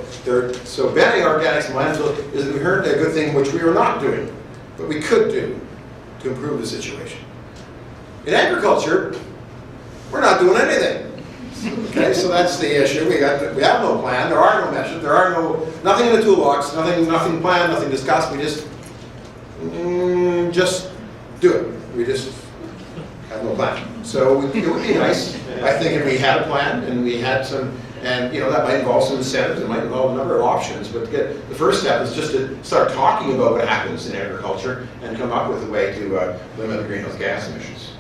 banning organics in landfill is inherently a good thing, which we are not doing, but we could do to improve the situation. In agriculture, we're not doing anything. Okay, so that's the issue. We have no plan. There are no measures. There are nothing in the toolbox. Nothing planned. Nothing discussed. We just do it. We just have no plan. So it would be nice, I think, if we had a plan and we had some, and that might involve some incentives. It might involve a number of options. But the first step is just to start talking about what happens in agriculture and come up with a way to limit the greenhouse gas emissions.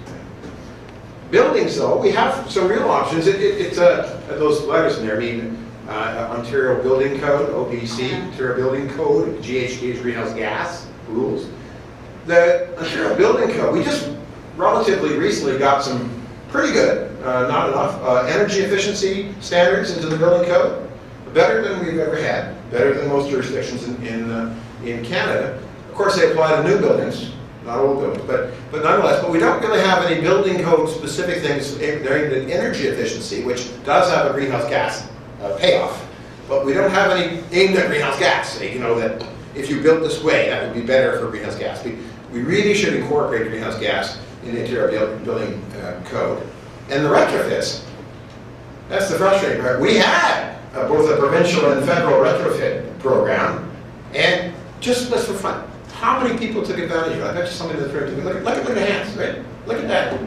Buildings, though, we have some real options. It's those letters in there mean Ontario Building Code, OBC, Ontario Building Code, GHG's greenhouse gas rules. The Ontario Building Code, we just relatively recently got some pretty good, not enough, energy efficiency standards into the building code. Better than we've ever had, better than most jurisdictions in Canada. Of course, they apply to new buildings, not old buildings, but nonetheless, but we don't really have any building code specific things aimed at energy efficiency, which does have a greenhouse gas payoff, but we don't have any aimed at greenhouse gas, that if you built this way, that would be better for greenhouse gas. we really should incorporate greenhouse gas in the interior building code. And the retrofits, that's the frustrating part. We had both a provincial and federal retrofit program, and just for fun, how many people took advantage of it? I bet you somebody in the room took it. Look at the hands, right? Look at that.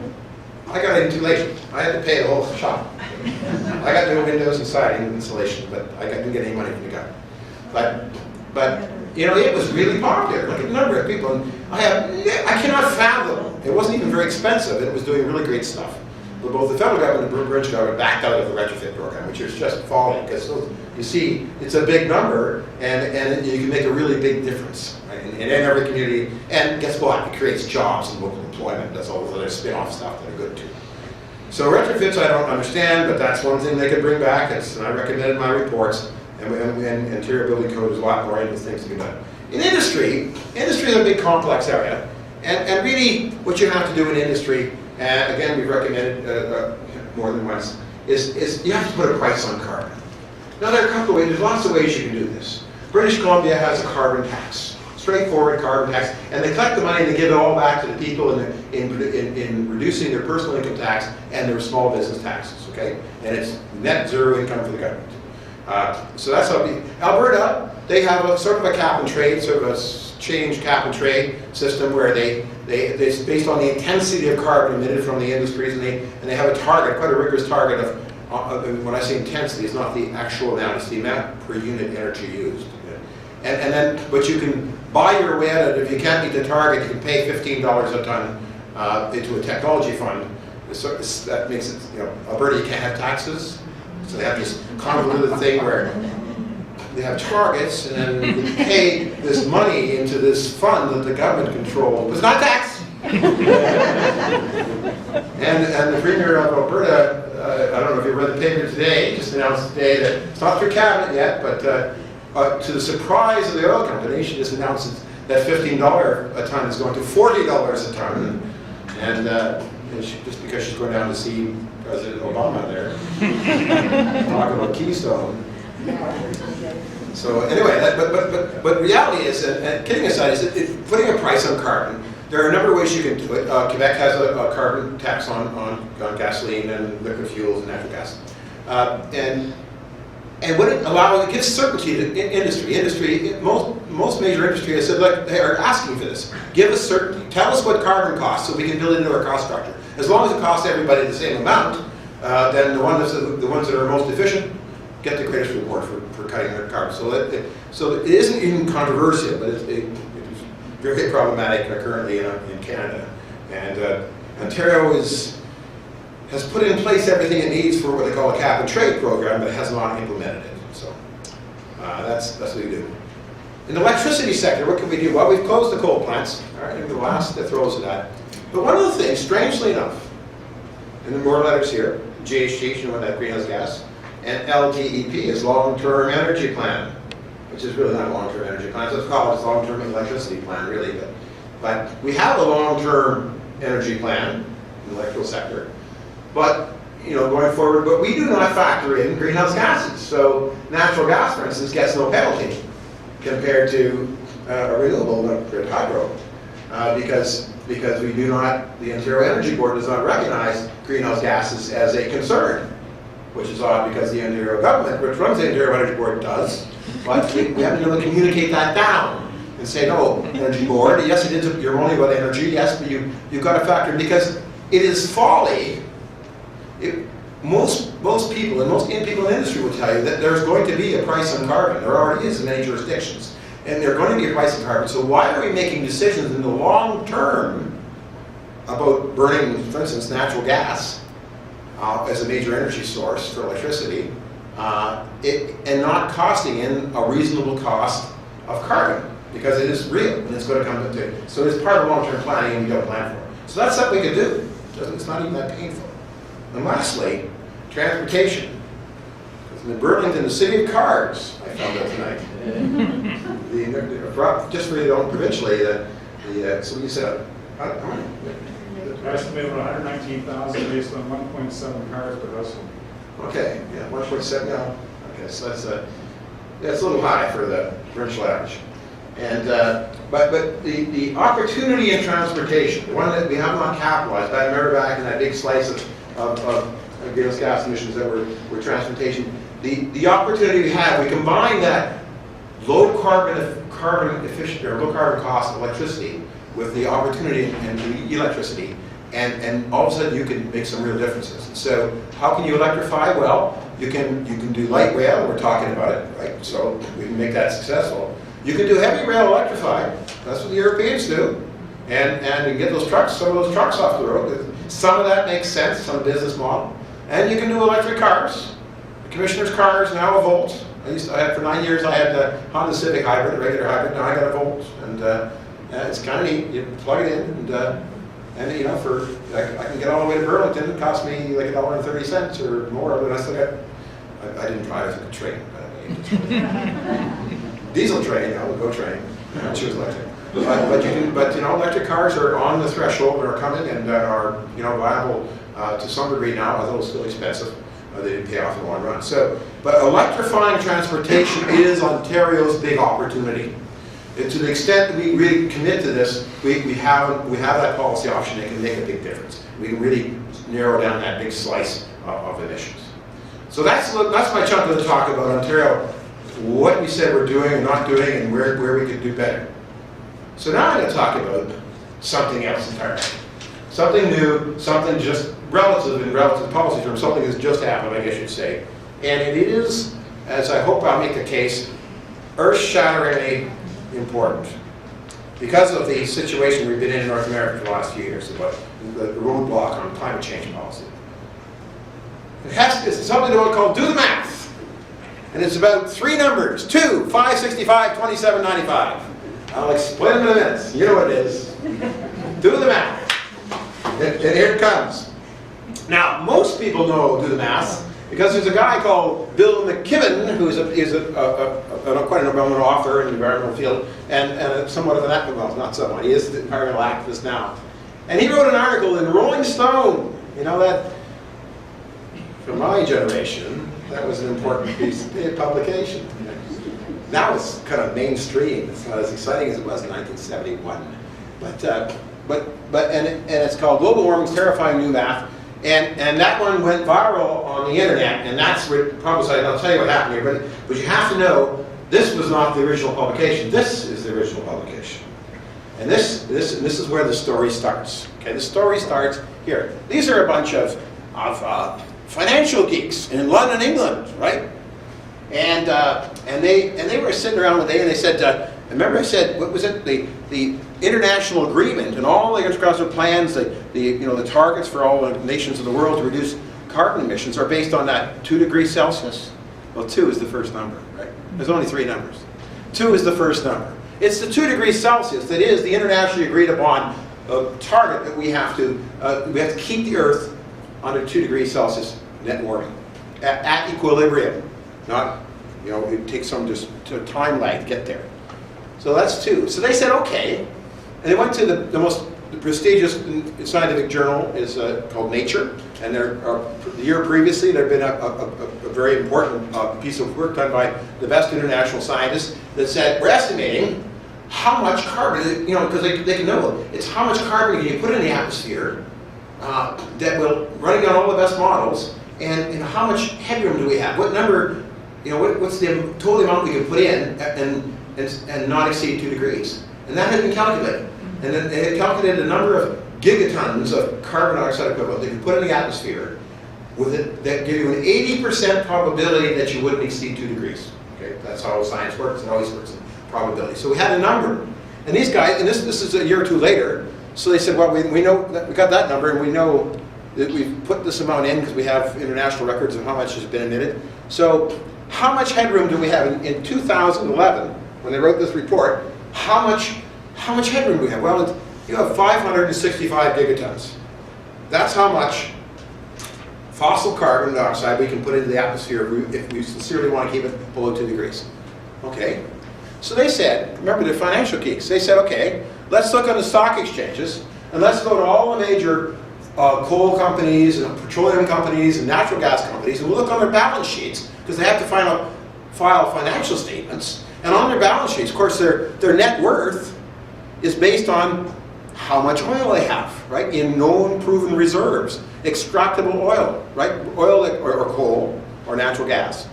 I got in too late. I had to pay the whole shop. I got new windows and siding and insulation, but I didn't get any money from the government. But you know, it was really popular. Look at the number of people. And I cannot fathom. It wasn't even very expensive. It was doing really great stuff. But both the federal government and the provincial government backed out of the retrofit program, which is just folly, because you see, it's a big number, and you can make a really big difference, right, in every community. And guess what? It creates jobs and local employment. That's all those other spin-off stuff that are good too. So retrofits, I don't understand, but that's one thing they could bring back. And I recommended in my reports, and interior building code is a lot more into things to be done. In industry is a big complex area, and really, what you have to do in industry. Again, we've recommended more than once, is you have to put a price on carbon. Now there are a couple of ways, there's lots of ways you can do this. British Columbia has a carbon tax, straightforward carbon tax, and they collect the money and they give it all back to the people in reducing their personal income tax and their small business taxes, okay? And it's net zero income for the government. So that's how Alberta, they have a sort of a cap and trade, sort of a change cap and trade system where it's based on the intensity of carbon emitted from the industries, and they have a target, quite a rigorous target of when I say intensity, it's not the actual amount, it's the amount per unit energy used. But you can buy your way out of it. If you can't meet the target, you can pay $15 a ton into a technology fund. That makes it, you know, Alberta, you can't have taxes, so they have this convoluted thing where they have targets, and then they pay this money into this fund that the government controls. It's not tax. and the Premier of Alberta, I don't know if you read the paper today, just announced today that it's not through cabinet yet, but to the surprise of the oil company, she just announced that $15 a ton is going to $40 a ton, and just because she's going down to see President Obama there, talk about Keystone. So anyway, but reality is, and kidding aside, is putting a price on carbon. There are a number of ways you can do it. Quebec has a carbon tax on gasoline and liquid fuels and natural gas. And what it allows, it gives certainty to industry. Most major industry has said, look, they are asking for this. Give us certainty. Tell us what carbon costs so we can build it into our cost structure. As long as it costs everybody the same amount, then the ones that are most efficient get the greatest reward for cutting their carbon. So it isn't even controversial, but it's very problematic currently in Canada. And Ontario has put in place everything it needs for what they call a cap and trade program, but has not implemented it. So that's what we do. In the electricity sector, what can we do? Well, we've closed the coal plants. All right, maybe the last that throws of that. But one of the things, strangely enough, and the more letters here, GHG, you know, that greenhouse gas, and LTEP is long-term energy plan, which is really not a long-term energy plan. So it's called a long-term electricity plan, really. But we have a long-term energy plan in the electrical sector. But you know, going forward, but we do not factor in greenhouse gases. So natural gas, for instance, gets no penalty compared to a renewable, compared to hydro, because we do not. The Ontario Energy Board does not recognize greenhouse gases as a concern, which is odd because the Ontario government, which runs the Ontario Energy Board, does. But we haven't been able to communicate that down and say, no, Energy Board, yes, it is. You're only about energy, yes, but you've got to factor in, because it is folly. Most people and most people in the industry will tell you that there's going to be a price on carbon. There already is in many jurisdictions. And there's going to be a price on carbon. So why are we making decisions in the long term about burning, for instance, natural gas as a major energy source for electricity and not costing in a reasonable cost of carbon? Because it is real and it's going to come to. So it's part of long-term planning and we don't plan for it. So that's something we can do. It's not even that painful. And lastly, transportation. In Burlington, the city of cars, I found out tonight. Just for your own provincially, so you said, how many? I estimate about 119,000 based on 1.7 cars per household. Okay, yeah, 1.7 now. Okay, so that's a little high for the provincial average. And, but the opportunity in transportation, the one that we have not capitalized, I remember back in that big slice of greenhouse gas emissions that were transportation, the opportunity we had, we combined that low carbon efficient or low carbon cost of electricity with the opportunity in electricity, and all of a sudden you can make some real differences. And so how can you electrify? Well, you can do light rail, we're talking about it, right? So we can make that successful. You can do heavy rail electrified, that's what the Europeans do, and get those trucks, some of those trucks off the road. Some of that makes sense, some business model. And you can do electric cars. The commissioner's car is now a Volt. For 9 years I had the Honda Civic hybrid, a regular hybrid, now I got a Volt. And it's kind of neat, you plug it in, and you know, I can get all the way to Burlington, it costs me like $1.30 or more, but I still got, I didn't drive, I took a train, but diesel train, go train, choose electric. But you know, electric cars are on the threshold and are coming and are, you know, viable to some degree now, although it's still expensive. They didn't pay off in the long run. So, but electrifying transportation is Ontario's big opportunity. And to the extent that we really commit to this, we have that policy option that can make a big difference. We can really narrow down that big slice of emissions. So that's my chunk of the talk about Ontario, what we said we're doing and not doing, and where we could do better. So now I'm going to talk about something else entirely. Something new, something just relative in relative policy terms, something that's just happened, I guess you'd say. And it is, as I hope I'll make the case, earth-shatteringly important. Because of the situation we've been in North America for the last few years, about the roadblock on climate change policy. It's something called Do the Math. And it's about 3 numbers, 2, 5, 65, 27, 95. I'll explain them in a minute. You know what it is. Do the math. And here it comes. Now, most people know Do the Math because there's a guy called Bill McKibben who is quite a well-known author in the environmental field and somewhat of an activist, well, not somewhat, he is an environmental activist now. And he wrote an article in Rolling Stone. You know that, for my generation, that was an important piece of publication. Now it's kind of mainstream. It's not as exciting as it was in 1971. But it's called Global Warming's Terrifying New Math. And that one went viral on the internet, and that's where publicized. I'll tell you what happened here, but you have to know this was not the original publication. This is the original publication. And this is where the story starts. Okay, the story starts here. These are a bunch of financial geeks in London, England, right? And they were sitting around one day and they said, remember I said, what was it? The international agreement and all the international plans, the targets for all the nations of the world to reduce carbon emissions are based on that 2 degrees Celsius. Well, 2 is the first number, right? There's only 3 numbers. 2 is the first number. It's the 2 degrees Celsius that is the internationally agreed upon target that we have to keep the Earth under 2 degrees Celsius net warming at equilibrium. Not, it takes some just time lag to get there. So that's 2. So they said, okay. And they went to the most prestigious scientific journal is called Nature. And the year previously, there had been a very important piece of work done by the best international scientists that said, we're estimating how much carbon, because they can know it's how much carbon you put in the atmosphere that will, running on all the best models, and how much headroom do we have? What number, what's the total amount we can put in and not exceed 2 degrees? And that had been calculated. And then they had calculated a number of gigatons of carbon dioxide equivalent that you put in the atmosphere with it, that give you an 80% probability that you wouldn't exceed 2 degrees. Okay, that's how science works. It always works in probability. So we had a number. And these guys, and this is a year or 2 later, so they said, well, we know that we got that number, and we know that we've put this amount in because we have international records of how much has been emitted. So how much headroom do we have in 2011, when they wrote this report, how much headroom do we have? Well, you have 565 gigatons. That's how much fossil carbon dioxide we can put into the atmosphere if we sincerely want to keep it below 2 degrees. Okay. So they said, remember the financial geeks, they said, okay, let's look on the stock exchanges, and let's go to all the major coal companies and petroleum companies and natural gas companies, and we'll look on their balance sheets, because they have to file financial statements, And on their balance sheets, of course, their net worth is based on how much oil they have, right? In known proven reserves, extractable oil, right? Oil or coal or natural gas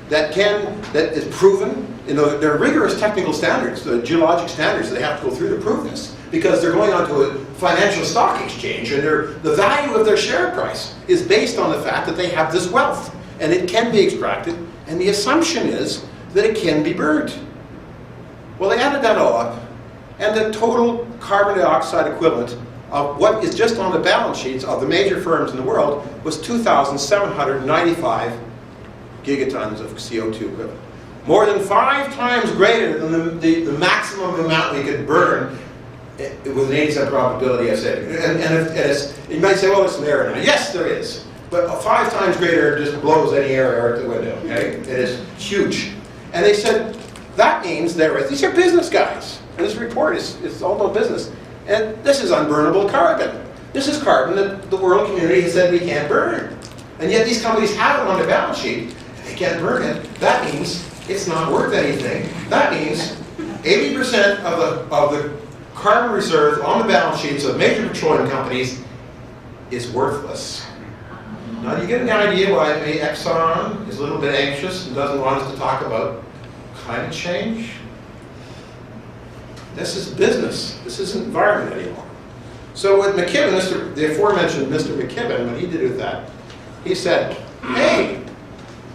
that is proven. You know, there are rigorous technical standards, the geologic standards they have to go through to prove this, because they're going onto a financial stock exchange, and the value of their share price is based on the fact that they have this wealth, and it can be extracted, and the assumption is that it can be burned. Well, they added that all up, and the total carbon dioxide equivalent of what is just on the balance sheets of the major firms in the world was 2,795 gigatons of CO2 equivalent. More than 5 times greater than the maximum amount we could burn with an 80% probability, I said. And you might say, well, there's some error now. Yes, there is. But 5 times greater just blows any error out the window, okay? It is huge. And they said, that means these are business guys. And this report is all about business. And this is unburnable carbon. This is carbon that the world community has said we can't burn. And yet these companies have it on their balance sheet, and they can't burn it. That means it's not worth anything. That means 80% of the carbon reserves on the balance sheets of major petroleum companies is worthless. Now, do you get an idea why maybe Exxon is a little bit anxious and doesn't want us to talk about climate change? This is business. This isn't environment anymore. So with McKibben, the aforementioned Mr. McKibben, what he did with that, he said, hey,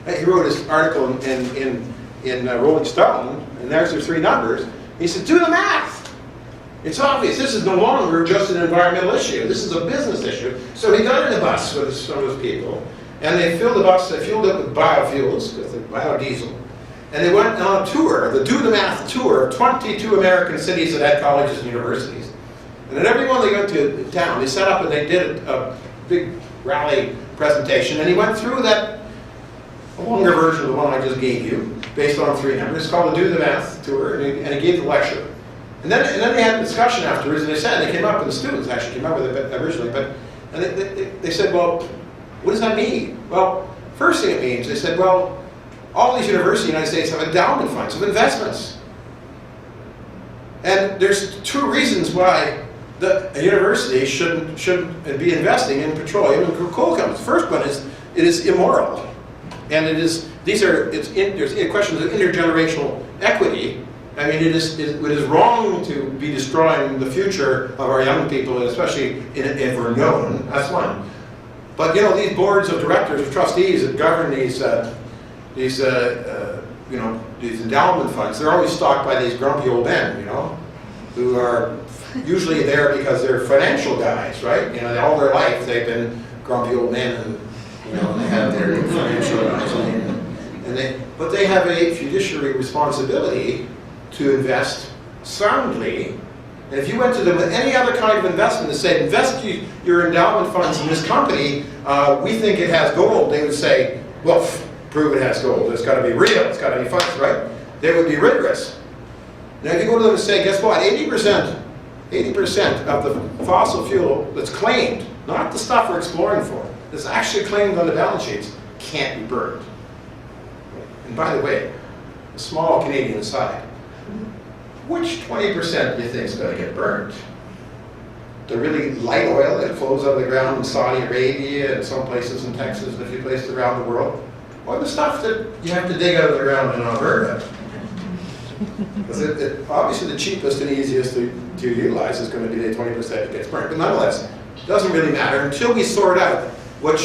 he wrote his article in Rolling Stone, and there's their 3 numbers. He said, do the math. It's obvious. This is no longer just an environmental issue. This is a business issue. So he got in a bus with some of his people, and they filled the bus, they fueled it with biofuels, with biodiesel. And they went on a tour, the Do the Math tour, of 22 American cities that had colleges and universities. And at every one they went to town, they set up and they did a big rally presentation, and he went through that, a longer version of the one I just gave you, based on 3 numbers. It's called the Do the Math tour, and he gave the lecture. And then they had a discussion afterwards, and they came up, and the students actually came up with it originally, and they said, well, what does that mean? Well, first thing it means, they said, well, all these universities in the United States have endowment funds of investments. And there's 2 reasons why a university shouldn't be investing in petroleum and coal companies. The first one is it is immoral. And there's questions of intergenerational equity. I mean, it is wrong to be destroying the future of our young people, and especially if we're known. That's one. But you know, these boards of directors, of trustees that govern these endowment funds, they're always stocked by these grumpy old men, you know, who are usually there because they're financial guys, right? You know, all their life they've been grumpy old men, and you know, they have their financial guys, but they have a fiduciary responsibility to invest soundly. And if you went to them with any other kind of investment and said, invest your endowment funds in this company, we think it has gold, they would say, well, prove it has gold. It's got to be real. It's got to be funds, right? They would be rigorous. Now, if you go to them and say, guess what? 80% of the fossil fuel that's claimed, not the stuff we're exploring for, that's actually claimed on the balance sheets, can't be burned. And by the way, a small Canadian aside, which 20% do you think is going to get burned? The really light oil that flows out of the ground in Saudi Arabia and some places in Texas and a few places around the world? Or the stuff that you have to dig out of the ground in Alberta? Because obviously the cheapest and easiest to utilize is going to be the 20% that gets burned. But nonetheless, it doesn't really matter until we sort out what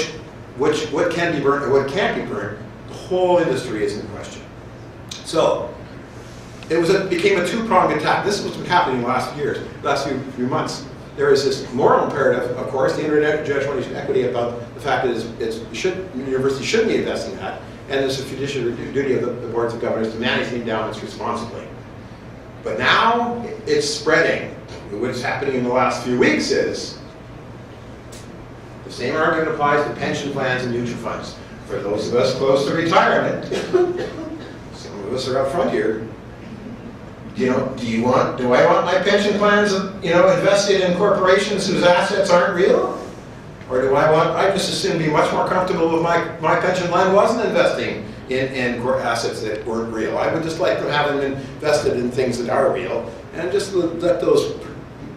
can be burned and what can't be burned. The whole industry is in question. So it became a 2-pronged attack. This is what's been happening in the last few months. There is this moral imperative, of course, the intergenerational equity about the fact that universities shouldn't be investing in that, and there's a fiduciary duty of the boards of governors to manage the endowments responsibly. But now it's spreading. What's happening in the last few weeks is the same argument applies to pension plans and mutual funds. For those of us close to retirement, some of us are up front here. Do I want my pension plans, invested in corporations whose assets aren't real? Or I just assume be much more comfortable if my pension plan wasn't investing in assets that weren't real. I would just like to have them invested in things that are real, and just let those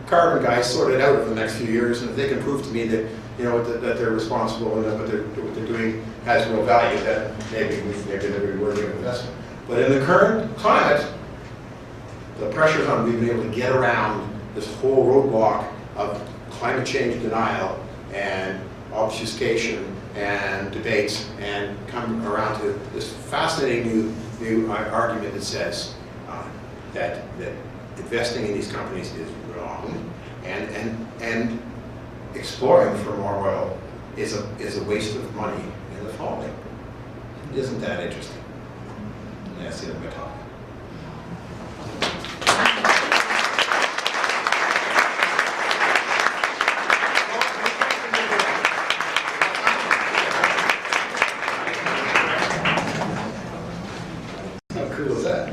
carbon guys sort it out over the next few years. And if they can prove to me that that they're responsible and that what they're doing has real value, then maybe they'll be worthy of investment. But in the current climate, the pressure's on. We've been able to get around this whole roadblock of climate change denial and obfuscation and debates, and come around to this fascinating new argument that says that investing in these companies is wrong, and exploring for more oil is a waste of money in the following. Isn't that interesting? Yeah, that's the end of my talk. How cool is that?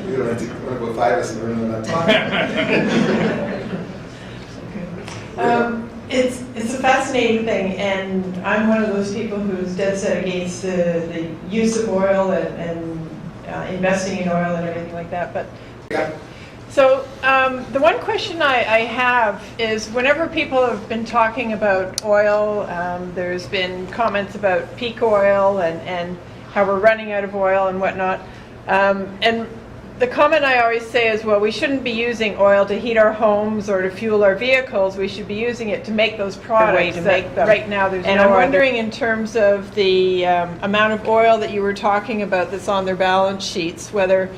You don't have to go 5 us and learn that talk. It's a fascinating thing, and I'm one of those people who's dead set against the use of oil and investing in oil and everything like that. But Yeah. so the one question I have is, whenever people have been talking about oil, there's been comments about peak oil and how we're running out of oil and whatnot. And the comment I always say is, well, we shouldn't be using oil to heat our homes or to fuel our vehicles. We should be using it to make those products. Right now, there's and I'm wondering, in terms of the amount of oil that you were talking about that's on their balance sheets, whether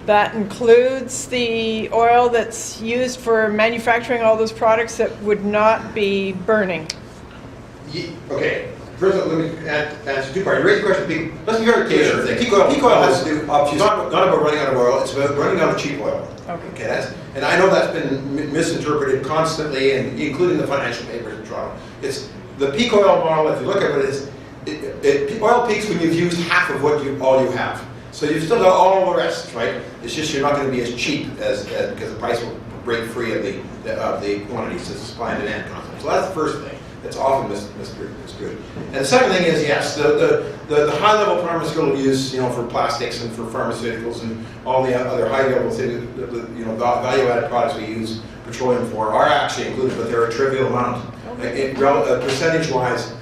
that includes the oil that's used for manufacturing all those products that would not be burning. Okay. First of all, let me answer 2 parts. You raised the question, let's be very clear. Peak oil has to do, not about running out of oil, it's about running out of cheap oil. Okay, and I know that's been misinterpreted constantly, and including the financial papers in Toronto. It's the peak oil model, if you look at it, oil peaks when you've used half of all you have. So you've still got all the rest, right? It's just you're not going to be as cheap as because the price will break free of the quantities, the supply and demand concept. So that's the first thing. It's often misconstrued. And the second thing is, yes, the high-level pharmaceutical use, for plastics and for pharmaceuticals and all the other high-level things, value-added products we use petroleum for are actually included, but they're a trivial amount. Percentage-wise,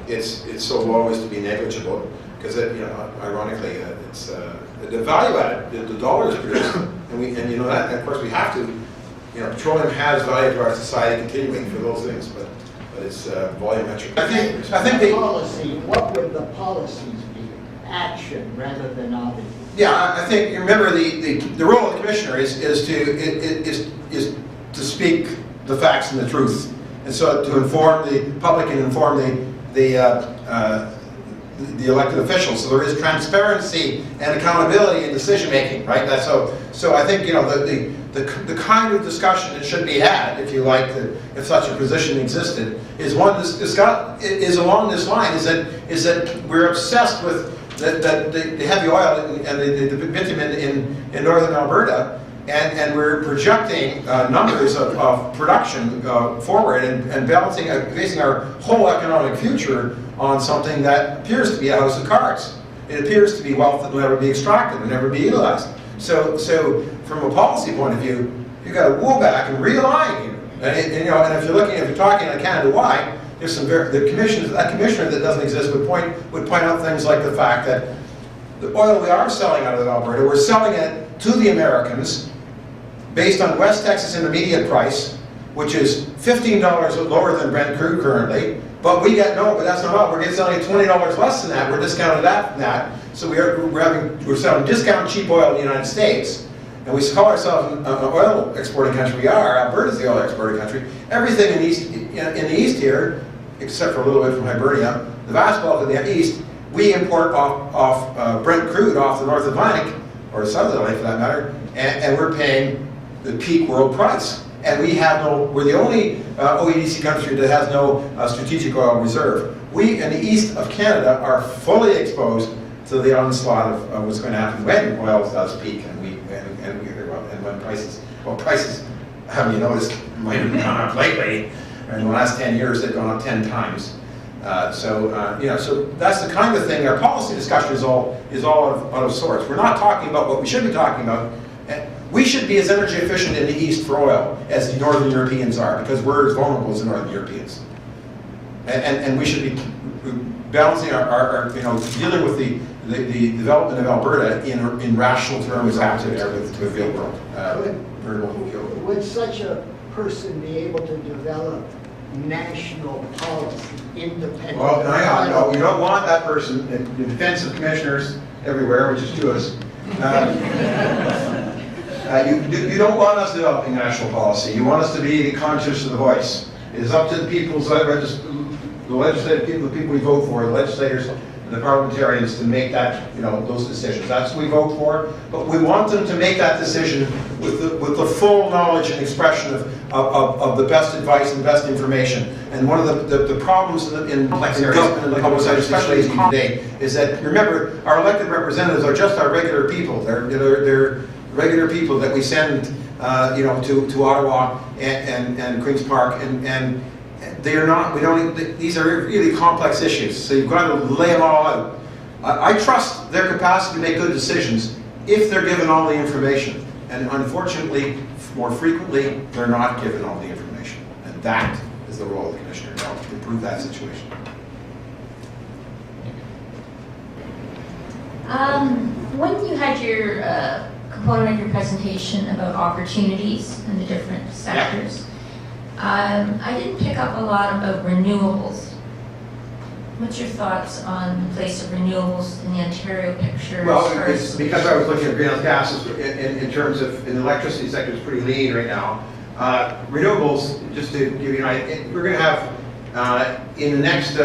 it's so low as to be negligible, because ironically, it's the value-added, the dollar is produced, and you know that. And of course, we have to. Petroleum has value to our society, continuing for those things, but it's volumetric. I think the policy. What would the policies be? Action rather than obvious. Yeah, I think, remember, the role of the commissioner is to speak the facts and the truth, and so to inform the public and inform the elected officials. So there is transparency and accountability in decision making, right? That's so I think the kind of discussion that should be had, if you like, if such a position existed, is one is along this line. Is that we're obsessed with the heavy oil and the bitumen in northern Alberta, and we're projecting numbers of production forward and basing our whole economic future on something that appears to be a house of cards. It appears to be wealth that will never be extracted and never be utilized. So from a policy point of view, you've got to woo back and realign here. And if you're talking on Canada-wide, there's some that commissioner that doesn't exist would point out things like the fact that the oil we are selling out of Alberta, we're selling it to the Americans based on West Texas Intermediate price, which is $15 lower than Brent crude currently. But that's not all. We're selling $20 less than that. We're discounted that. So we're selling discount cheap oil in the United States, and we call ourselves an oil exporting country. We are. Alberta's the oil exporting country. Everything in the east here, except for a little bit from Hibernia, the vast bulk of the east, we import off Brent crude off the North Atlantic, or South Atlantic for that matter, and we're paying the peak world price. And we're the only OEDC country that has no strategic oil reserve. We, in the east of Canada, are fully exposed to the onslaught of what's going to happen when oil does peak and when prices, haven't you noticed, might have gone up lately. In the last 10 years, they've gone up 10 times. So that's the kind of thing. Our policy discussion is all out of sorts. We're not talking about what we should be talking about. We should be as energy efficient in the East for oil as the Northern Europeans are, because we're as vulnerable as the Northern Europeans. And we should be balancing our dealing with the development of Alberta in rational terms active with the real world. Would such a person be able to develop national policy independent? Well, no, we don't want that person in defense of commissioners everywhere, which is two of us. You don't want us developing national policy. You want us to be the conscience of the voice. It is up to the people's the legislative people, the people we vote for, the legislators and the parliamentarians to make that, those decisions. That's what we vote for. But we want them to make that decision with the full knowledge and expression of the best advice and best information. And one of the problems in government and the public sector, especially today, is that, remember, our elected representatives are just our regular people. They're regular people that we send, to Ottawa and Queen's Park, and they are not. These are really complex issues. So you've got to lay them all out. I trust their capacity to make good decisions if they're given all the information. And unfortunately, more frequently, they're not given all the information. And that is the role of the commissioner now, to improve that situation. When you had your component of your presentation about opportunities in the different sectors, I didn't pick up a lot about renewables. What's your thoughts on the place of renewables in the Ontario picture? Well, because I was looking at greenhouse gases in terms of, in the electricity sector, it's pretty lean right now. Renewables, just to give you an idea, we're going to have, in the next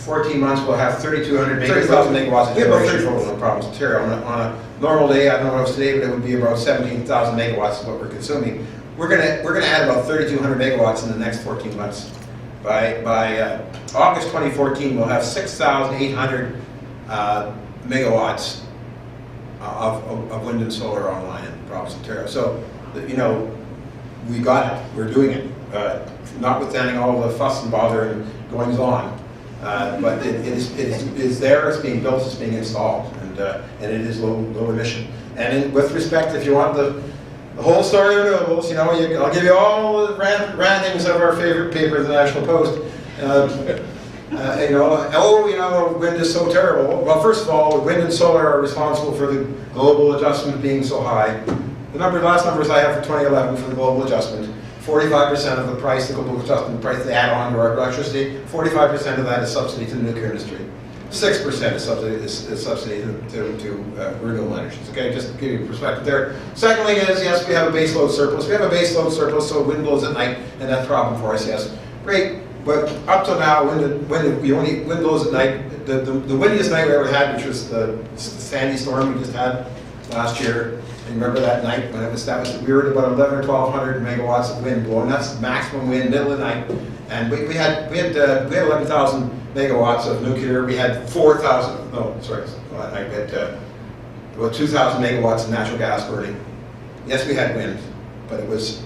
14 months, we'll have 30,000 megawatts of generation total in the province of Ontario. On a normal day, I don't know what it was today, but it would be about 17,000 megawatts is what we're consuming. We're going to add about 3,200 megawatts in the next 14 months. By August 2014, we'll have 6,800 megawatts of wind and solar online in the province of Ontario. So, we got it. We're doing it. Notwithstanding all the fuss and bother and goings on, but it is there. It's being built. It's being installed, and it is low emission. And with respect, if you want the whole story of renewables, I'll give you all the rantings of our favorite paper, the National Post. Wind is so terrible. Well, first of all, wind and solar are responsible for the global adjustment being so high. The last numbers I have for 2011 for the global adjustment, 45% of the price, the global adjustment price they add on to our electricity, 45% of that is subsidy to the nuclear industry. 6% is subsidy to renewable energies. Okay, just to give you perspective there. Second thing is, yes, we have a base load surplus. We have a base load surplus, so wind blows at night, and that's a problem for us, yes. Great, but up till now, wind blows at night. The windiest night we ever had, which was the Sandy storm we just had last year. And remember that night when it was we were at about 1,100 or 1,200 megawatts of wind blowing. That's maximum wind, middle of the night. And we had 11,000 megawatts of nuclear. We had 4,000. No, sorry. I had about 2,000 megawatts of natural gas burning. Yes, we had wind, but it was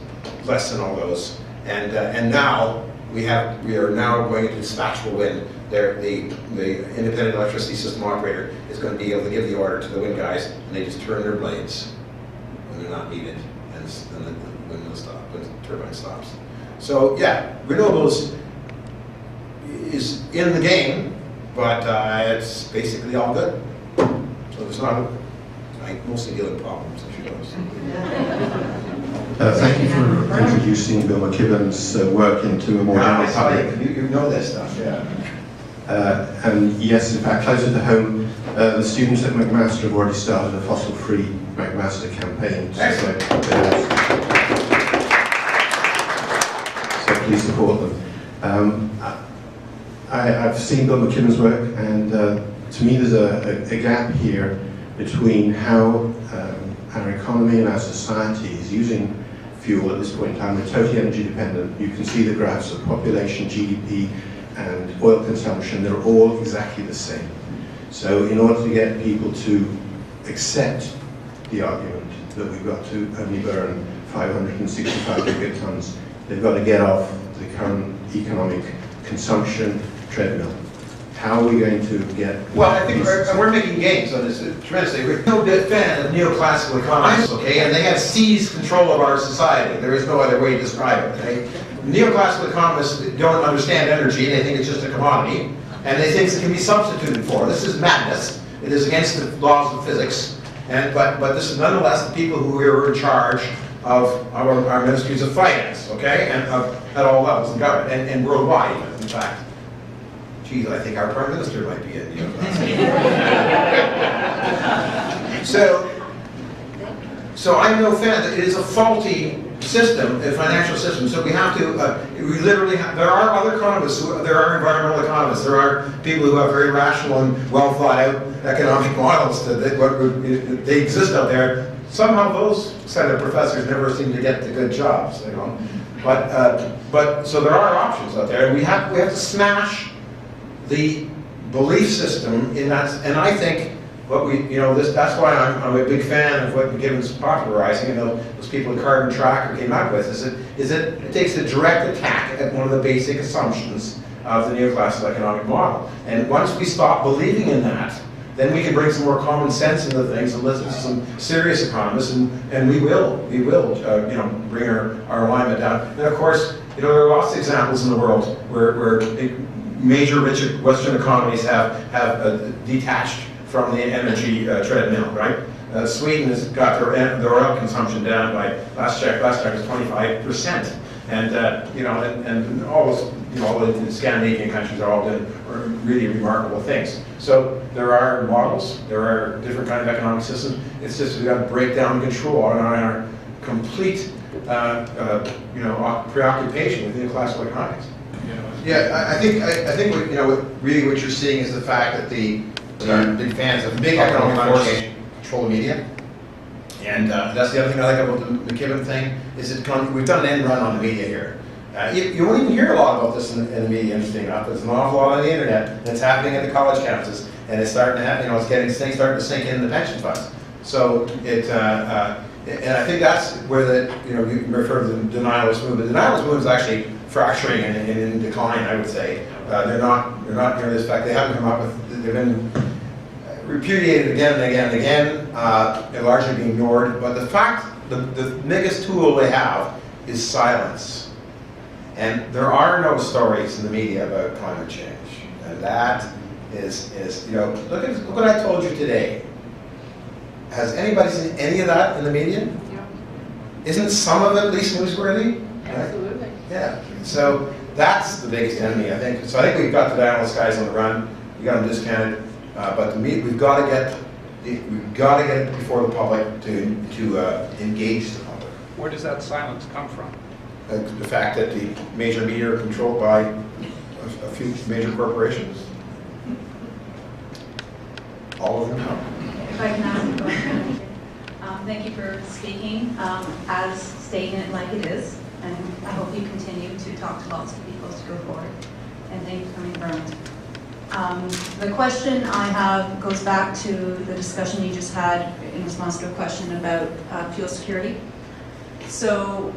less than all those. And now we are now going into dispatchable wind. The independent electricity system operator is going to be able to give the order to the wind guys, and they just turn their blades when they're not needed, and when the turbine stops. So yeah, renewables is in the game, but it's basically all good. So there's not. I mostly deal with problems, as you know. Thank you for introducing Bill McKibben's work into a more general public. You know this stuff, yeah. And yes, in fact, closer to home, the students at McMaster have already started a fossil-free McMaster campaign. So please support them. I've seen Bill McKibben's work, and to me there's a gap here between how our economy and our society is using fuel at this point in time. We're totally energy dependent. You can see the graphs of population, GDP, and oil consumption. They're all exactly the same. So in order to get people to accept the argument that we've got to only burn 565 gigatons, they've got to get off the current economic consumption treadmill. How are we going to get... Well, I think we're making gains on this tremendously. We're no big fan of neoclassical economists, okay? And they have seized control of our society. There is no other way to describe it, okay? Neoclassical economists don't understand energy. They think it's just a commodity. And they think it can be substituted for. This is madness. It is against the laws of physics. But this is nonetheless the people who are in charge of our ministries of finance, okay? And at all levels in government, and worldwide, even, in fact. Geez, I think our Prime Minister might be in So I'm no fan. It is a faulty system, a financial system. So we have to, we literally have, there are other economists, there are environmental economists, there are people who have very rational and well thought out economic models they exist out there. Somehow those Senate professors never seem to get the good jobs, you know. But so there are options out there, and we have to smash the belief system in that, and I think what we, you know, that's why I'm a big fan of what McKibben's popularizing, and those people at Carbon Tracker came up with, is it takes a direct attack at one of the basic assumptions of the neoclassical economic model. And once we stop believing in that, then we can bring some more common sense into things and listen to some serious economists, and we will, you know, bring our alignment down. And of course, you know, there are lots of examples in the world where major rich Western economies have detached from the energy treadmill, right? Sweden has got their oil consumption down by, last check was 25%. And, you know, and all those, you know, all the Scandinavian countries are all doing really remarkable things. So there are models, there are different kind of economic systems. It's just we've got to break down control on our complete, you know, preoccupation with neoclassical economics. Yeah, I think what, you know, really what you're seeing is the fact that the big fans of big economic forces control the media. And that's the other thing I like about the McKibben thing, is we've done an end run on the media here. You won't even hear a lot about this in the media, interesting enough. There's an awful lot on the internet, and it's happening at the college campuses, and it's starting to happen, you know, it's getting things starting to sink in the pension funds. So and I think that's where you know, you refer to the denialist movement. The denialist movement is actually fracturing and in decline, I would say. They're not nearly as fact. They haven't come up with, they've been repudiated again and again and again, and largely being ignored. But the fact, the biggest tool they have is silence. And there are no stories in the media about climate change. And that is you know, look what I told you today. Has anybody seen any of that in the media? Yeah. Isn't some of it at least newsworthy? Absolutely. Right? Yeah. So that's the biggest enemy, I think. So I think we've got the analyst guys on the run. We got them discounted. But to me, we've got to get it before the public to engage the public. Where does that silence come from? The fact that the major media are controlled by a few major corporations. All of them know. If I can ask a question. Thank you for speaking, as stating it like it is, and I hope you continue to talk to lots of people to go forward. And thank you for coming around. The question I have goes back to the discussion you just had in response to a question about fuel security. So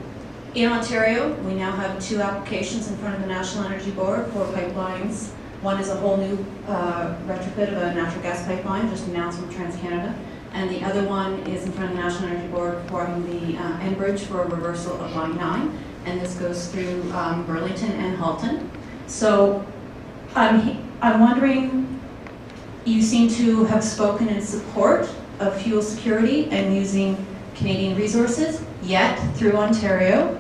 in Ontario, we now have 2 applications in front of the National Energy Board for pipelines. One is a whole new retrofit of a natural gas pipeline, just announced from TransCanada. And the other one is in front of the National Energy Board for the Enbridge for a reversal of Line 9. And this goes through Burlington and Halton. So I'm wondering, you seem to have spoken in support of fuel security and using Canadian resources, yet through Ontario,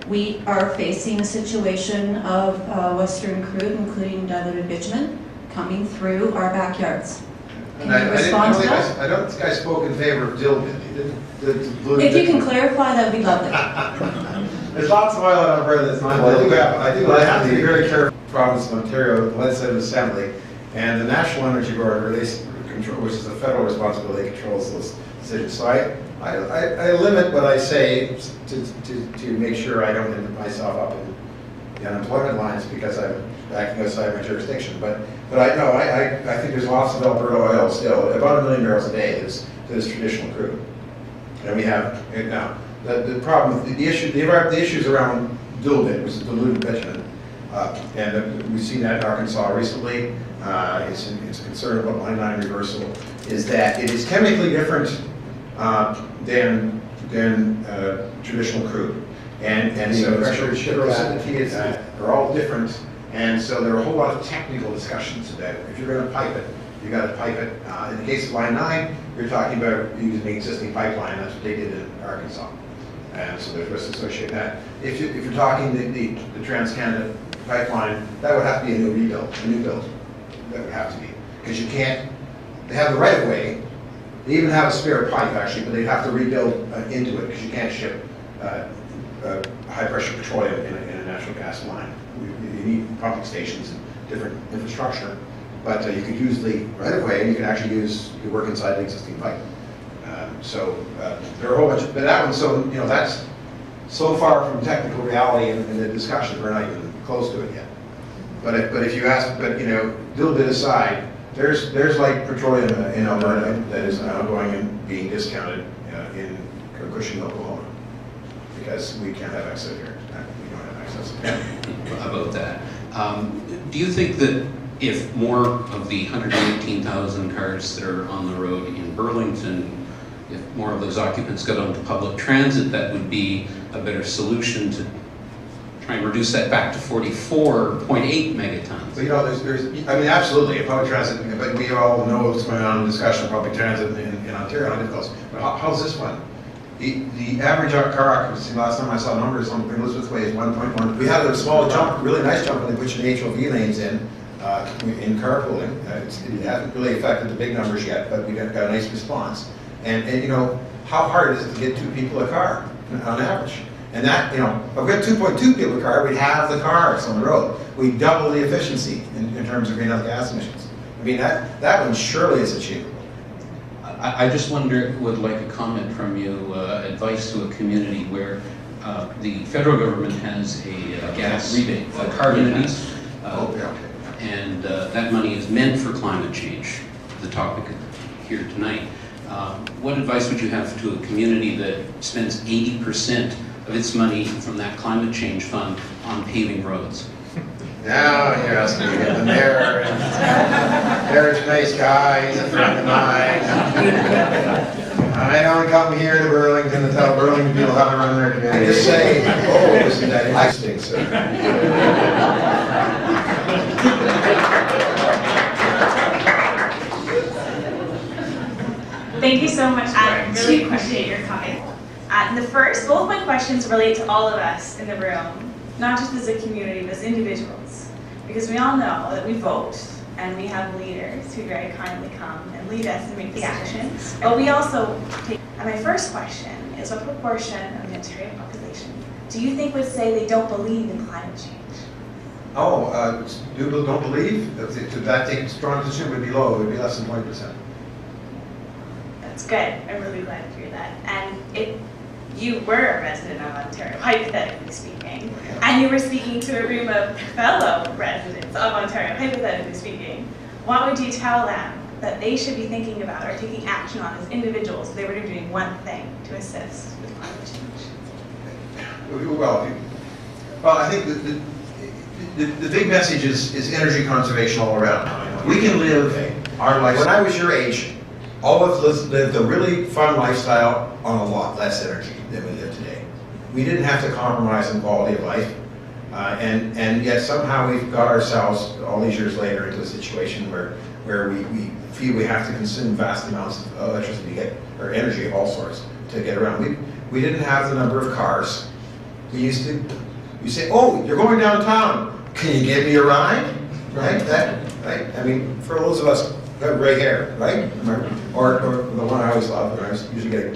we are facing a situation of Western crude, including diluted bitumen, coming through our backyards. Can you respond to that? I don't think I spoke in favor of diluted. If you can clarify, that would be lovely. There's lots of oil in Alberta that's not diluted. I have to be very careful. Province of Ontario, the Legislative Assembly, and the National Energy Board, which is a federal responsibility, controls those decisions. So I limit what I say to make sure I don't end myself up in the unemployment lines because I'm acting outside my jurisdiction. But I know I think there's lots of Alberta oil still, about 1 million barrels a day that is traditional crude. And we have now the problem, the issues around dilbit, which is diluted bitumen. And we've seen that in Arkansas recently. It's a concern about line 9 reversal, is that it is chemically different than traditional crude. And so pressure, sugar, acidity are all different. And so there are a whole lot of technical discussions about it. If you're going to pipe it, you got to pipe it. In the case of line 9, you're talking about using the existing pipeline. That's what they did in Arkansas. And so there's risk associated with that. If you're talking the Trans-Canada pipeline, that would have to be a new rebuild, a new build. That would have to be. Because you can't, they have the right of way, they even have a spare pipe actually, but they'd have to rebuild into it because you can't ship high pressure petroleum in a natural gas line. You need pumping stations and different infrastructure, but you could use the right of way and you can actually you work inside the existing pipe. There are a whole bunch of, but that one, so, you know, that's so far from technical reality in the discussion, we're not even close to it yet. But if you ask, you know, a little bit aside, there's like petroleum in Alberta that is now going and being discounted in Cushing, Oklahoma, because we can't have access here. We don't have access. About that, do you think that if more of the 118,000 cars that are on the road in Burlington, if more of those occupants got onto public transit, that would be a better solution to try and reduce that back to 44.8 megatons? But you know, I mean, absolutely, public transit, but we all know what's going on in discussion of public transit in Ontario, and but how's this one? The average car occupancy, last time I saw numbers on Elizabeth Way, is 1.1. We had a small jump, really nice jump when they put your HOV lanes in carpooling. It hasn't really affected the big numbers yet, but we got a nice response. And you know, how hard is it to get 2 people a car on average? And that, you know, if we had 2.2 people a car, we'd have the cars on the road. We'd double the efficiency in terms of greenhouse gas emissions. I mean, that one surely is achievable. I just would like a comment from you, advice to a community where the federal government has a gas rebate for carbon gas. And that money is meant for climate change, the topic here tonight. What advice would you have to a community that spends 80% of its money from that climate change fund on paving roads? Now you're asking me to get the mayor. Mayor's a nice guy, he's a friend of mine. I don't come here to Burlington to tell Burlington people how to run their community. I just say, oh, isn't that interesting, sir? Thank you so much. I really appreciate your comment. Both my questions relate to all of us in the room, not just as a community, but as individuals. Because we all know that we vote, and we have leaders who very kindly come and lead us and make decisions. But we also take, and my first question is, what proportion of the Ontario population do you think would say they don't believe in climate change? People don't believe? That take strong decision would be low, it would be less than 20%. That's good. I'm really glad to hear that. And if you were a resident of Ontario, hypothetically speaking, and you were speaking to a room of fellow residents of Ontario, hypothetically speaking, what would you tell them that they should be thinking about or taking action on as individuals if they were doing one thing to assist with climate change? Well, I think the big message is energy conservation all around. We can live our life. When I was your age, all of us lived a really fun lifestyle on a lot less energy than we live today. We didn't have to compromise on quality of life, and yet somehow we've got ourselves, all these years later, into a situation where we feel we have to consume vast amounts of electricity or energy of all sorts to get around. We didn't have the number of cars. You say, oh, you're going downtown, can you give me a ride? Right? Right? I mean, for those of us who have gray hair, right? Or the one I always loved, and I was usually getting a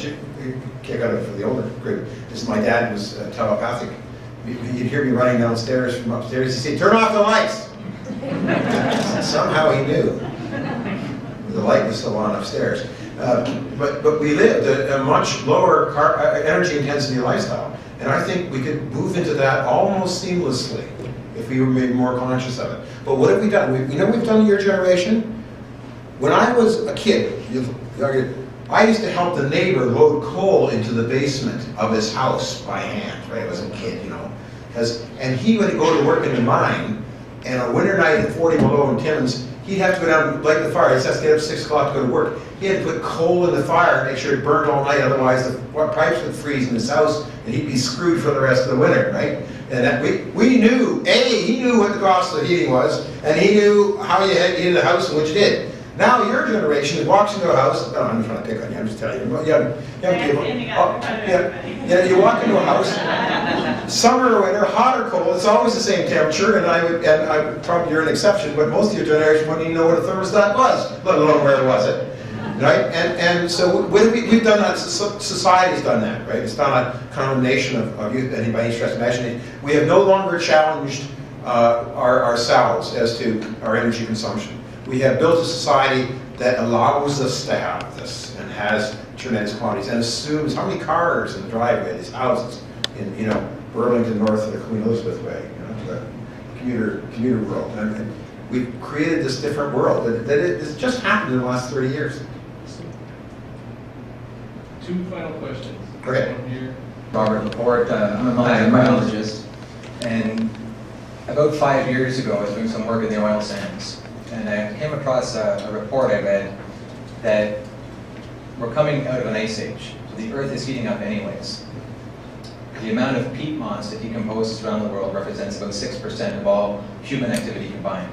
kick out of for the older group, is my dad was telepathic. You'd hear me running downstairs from upstairs, he'd say, turn off the lights! Somehow he knew. The light was still on upstairs. But we lived a much lower energy intensity lifestyle. And I think we could move into that almost seamlessly if we were made more conscious of it. But what have we done? You know what we've done in your generation? When I was a kid, I used to help the neighbor load coal into the basement of his house by hand, right? I was a kid, you know. And he would go to work in the mine, and a winter night at 40 below in Timmins, he'd have to go down and light the fire. He'd have to get up 6 o'clock to go to work. He had to put coal in the fire and make sure it burned all night, otherwise the pipes would freeze in his house, and he'd be screwed for the rest of the winter, right? And that we knew, he knew what the cost of heating was, and he knew how you had to heat the house and what you did. Now your generation walks into a house, no, I'm trying to pick on you, I'm just telling you, young people. Yeah, you walk into a house, summer or winter, hot or cold, it's always the same temperature, and probably you're an exception, but most of your generation wouldn't even know what a thermostat was, let alone where was it. Right? And so we've done that, society's done that, right? It's not a condemnation of youth, anybody stretch of imagination. We have no longer challenged ourselves as to our energy consumption. We have built a society that allows us to have this and has tremendous quantities and assumes how many cars in the driveway of these houses in Burlington north of the Queen Elizabeth Way, the commuter world. And we've created this different world that it's just happened in the last 30 years. 2 final questions. Okay. Robert Laporte, I'm a molecular biologist, and about 5 years ago I was doing some work in the oil sands, and I came across a report I read that we're coming out of an ice age. So the Earth is heating up anyways. The amount of peat moss that decomposes around the world represents about 6% of all human activity combined.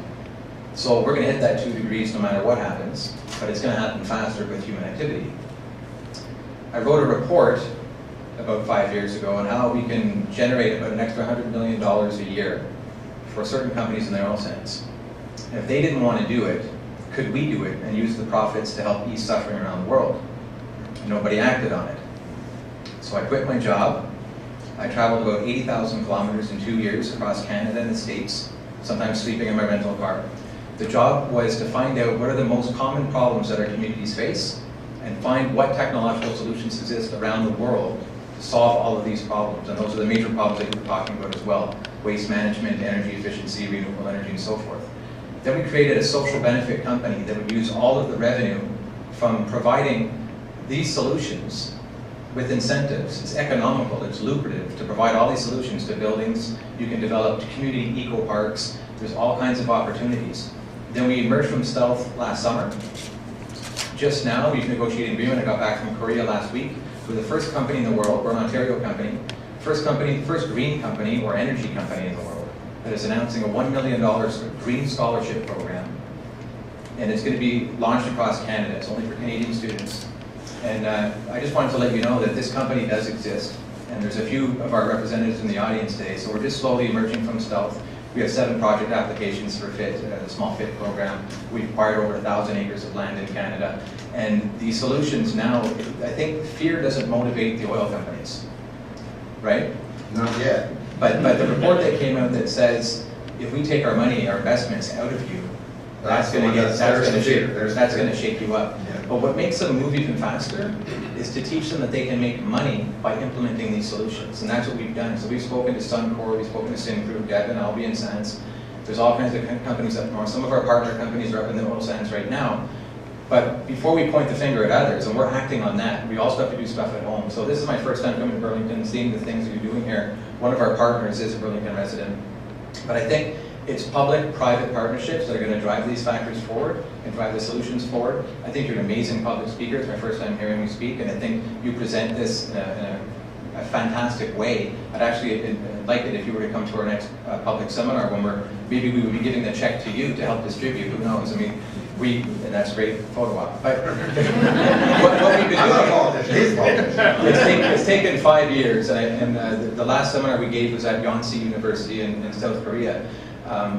So we're going to hit that 2 degrees no matter what happens, but it's going to happen faster with human activity. I wrote a report about 5 years ago on how we can generate about an extra $100 million a year for certain companies in the oil sands. And if they didn't want to do it, could we do it and use the profits to help ease suffering around the world? Nobody acted on it. So I quit my job. I traveled about 80,000 kilometers in 2 years across Canada and the States, sometimes sleeping in my rental car. The job was to find out what are the most common problems that our communities face and find what technological solutions exist around the world to solve all of these problems. And those are the major problems that you were talking about as well: waste management, energy efficiency, renewable energy, and so forth. Then we created a social benefit company that would use all of the revenue from providing these solutions with incentives. It's economical, it's lucrative to provide all these solutions to buildings. You can develop community eco parks. There's all kinds of opportunities. Then we emerged from stealth last summer. Just now, we've negotiated an agreement. I got back from Korea last week. We're the first company in the world, we're an Ontario company, first green company or energy company in the world that is announcing a $1 million green scholarship program. And it's going to be launched across Canada. It's only for Canadian students. And I just wanted to let you know that this company does exist. And there's a few of our representatives in the audience today. So we're just slowly emerging from stealth. We have 7 project applications for FIT, the small FIT program. We've acquired over 1,000 acres of land in Canada. And these solutions now, I think fear doesn't motivate the oil companies, right? Not yet. But the report that came out that says, if we take our money, our investments out of you, that's going to shake you up. Yeah. But what makes them move even faster is to teach them that they can make money by implementing these solutions. And that's what we've done. So we've spoken to Suncor, we've spoken to Syncrude, Devon, Albion Sands. There's all kinds of companies up north. Some of our partner companies are up in the oil sands right now. But before we point the finger at others, and we're acting on that, we also have to do stuff at home. So this is my first time coming to Burlington, seeing the things that you're doing here. One of our partners is a Burlington resident. But I think it's public-private partnerships that are going to drive these factors forward and drive the solutions forward. I think you're an amazing public speaker. It's my first time hearing you speak, and I think you present this in a fantastic way. I'd actually like it if you were to come to our next public seminar when maybe we would be giving the check to you to help distribute. Who knows? I mean, and that's a great photo op. But what we've been doing, it's taken 5 years, and the last seminar we gave was at Yonsei University in South Korea,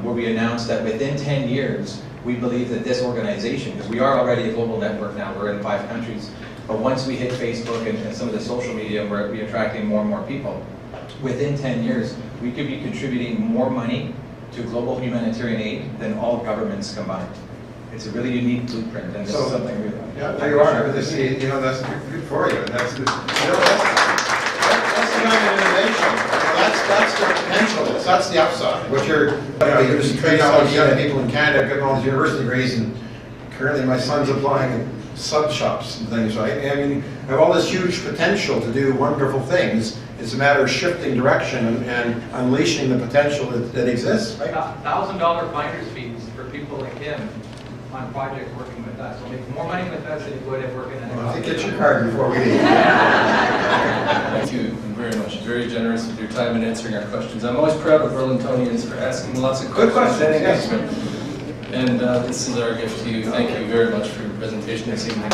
where we announced that within 10 years, we believe that this organization, because we are already a global network now, we're in 5 countries, but once we hit Facebook and some of the social media, we're attracting more and more people. Within 10 years, we could be contributing more money to global humanitarian aid than all governments combined. It's a really unique blueprint, and this is something we yeah, there you are. That's good for you. And that's the kind of innovation. That's the potential. That's the upside. What you're just training all these young people in Canada, getting all these university degrees, and currently my son's applying in sub shops and things. Right? I mean, I have all this huge potential to do wonderful things, It's a matter of shifting direction and unleashing the potential that exists, right? $1,000 finder's fees for people like him on projects working with us. We'll make more money with us than he would if working in a I think get your card before we leave. Thank you very much. Very generous with your time and answering our questions. I'm always proud of Burlingtonians for asking lots of Good questions. questions, yes. And this is our gift to you. Thank you very much for your presentation this evening.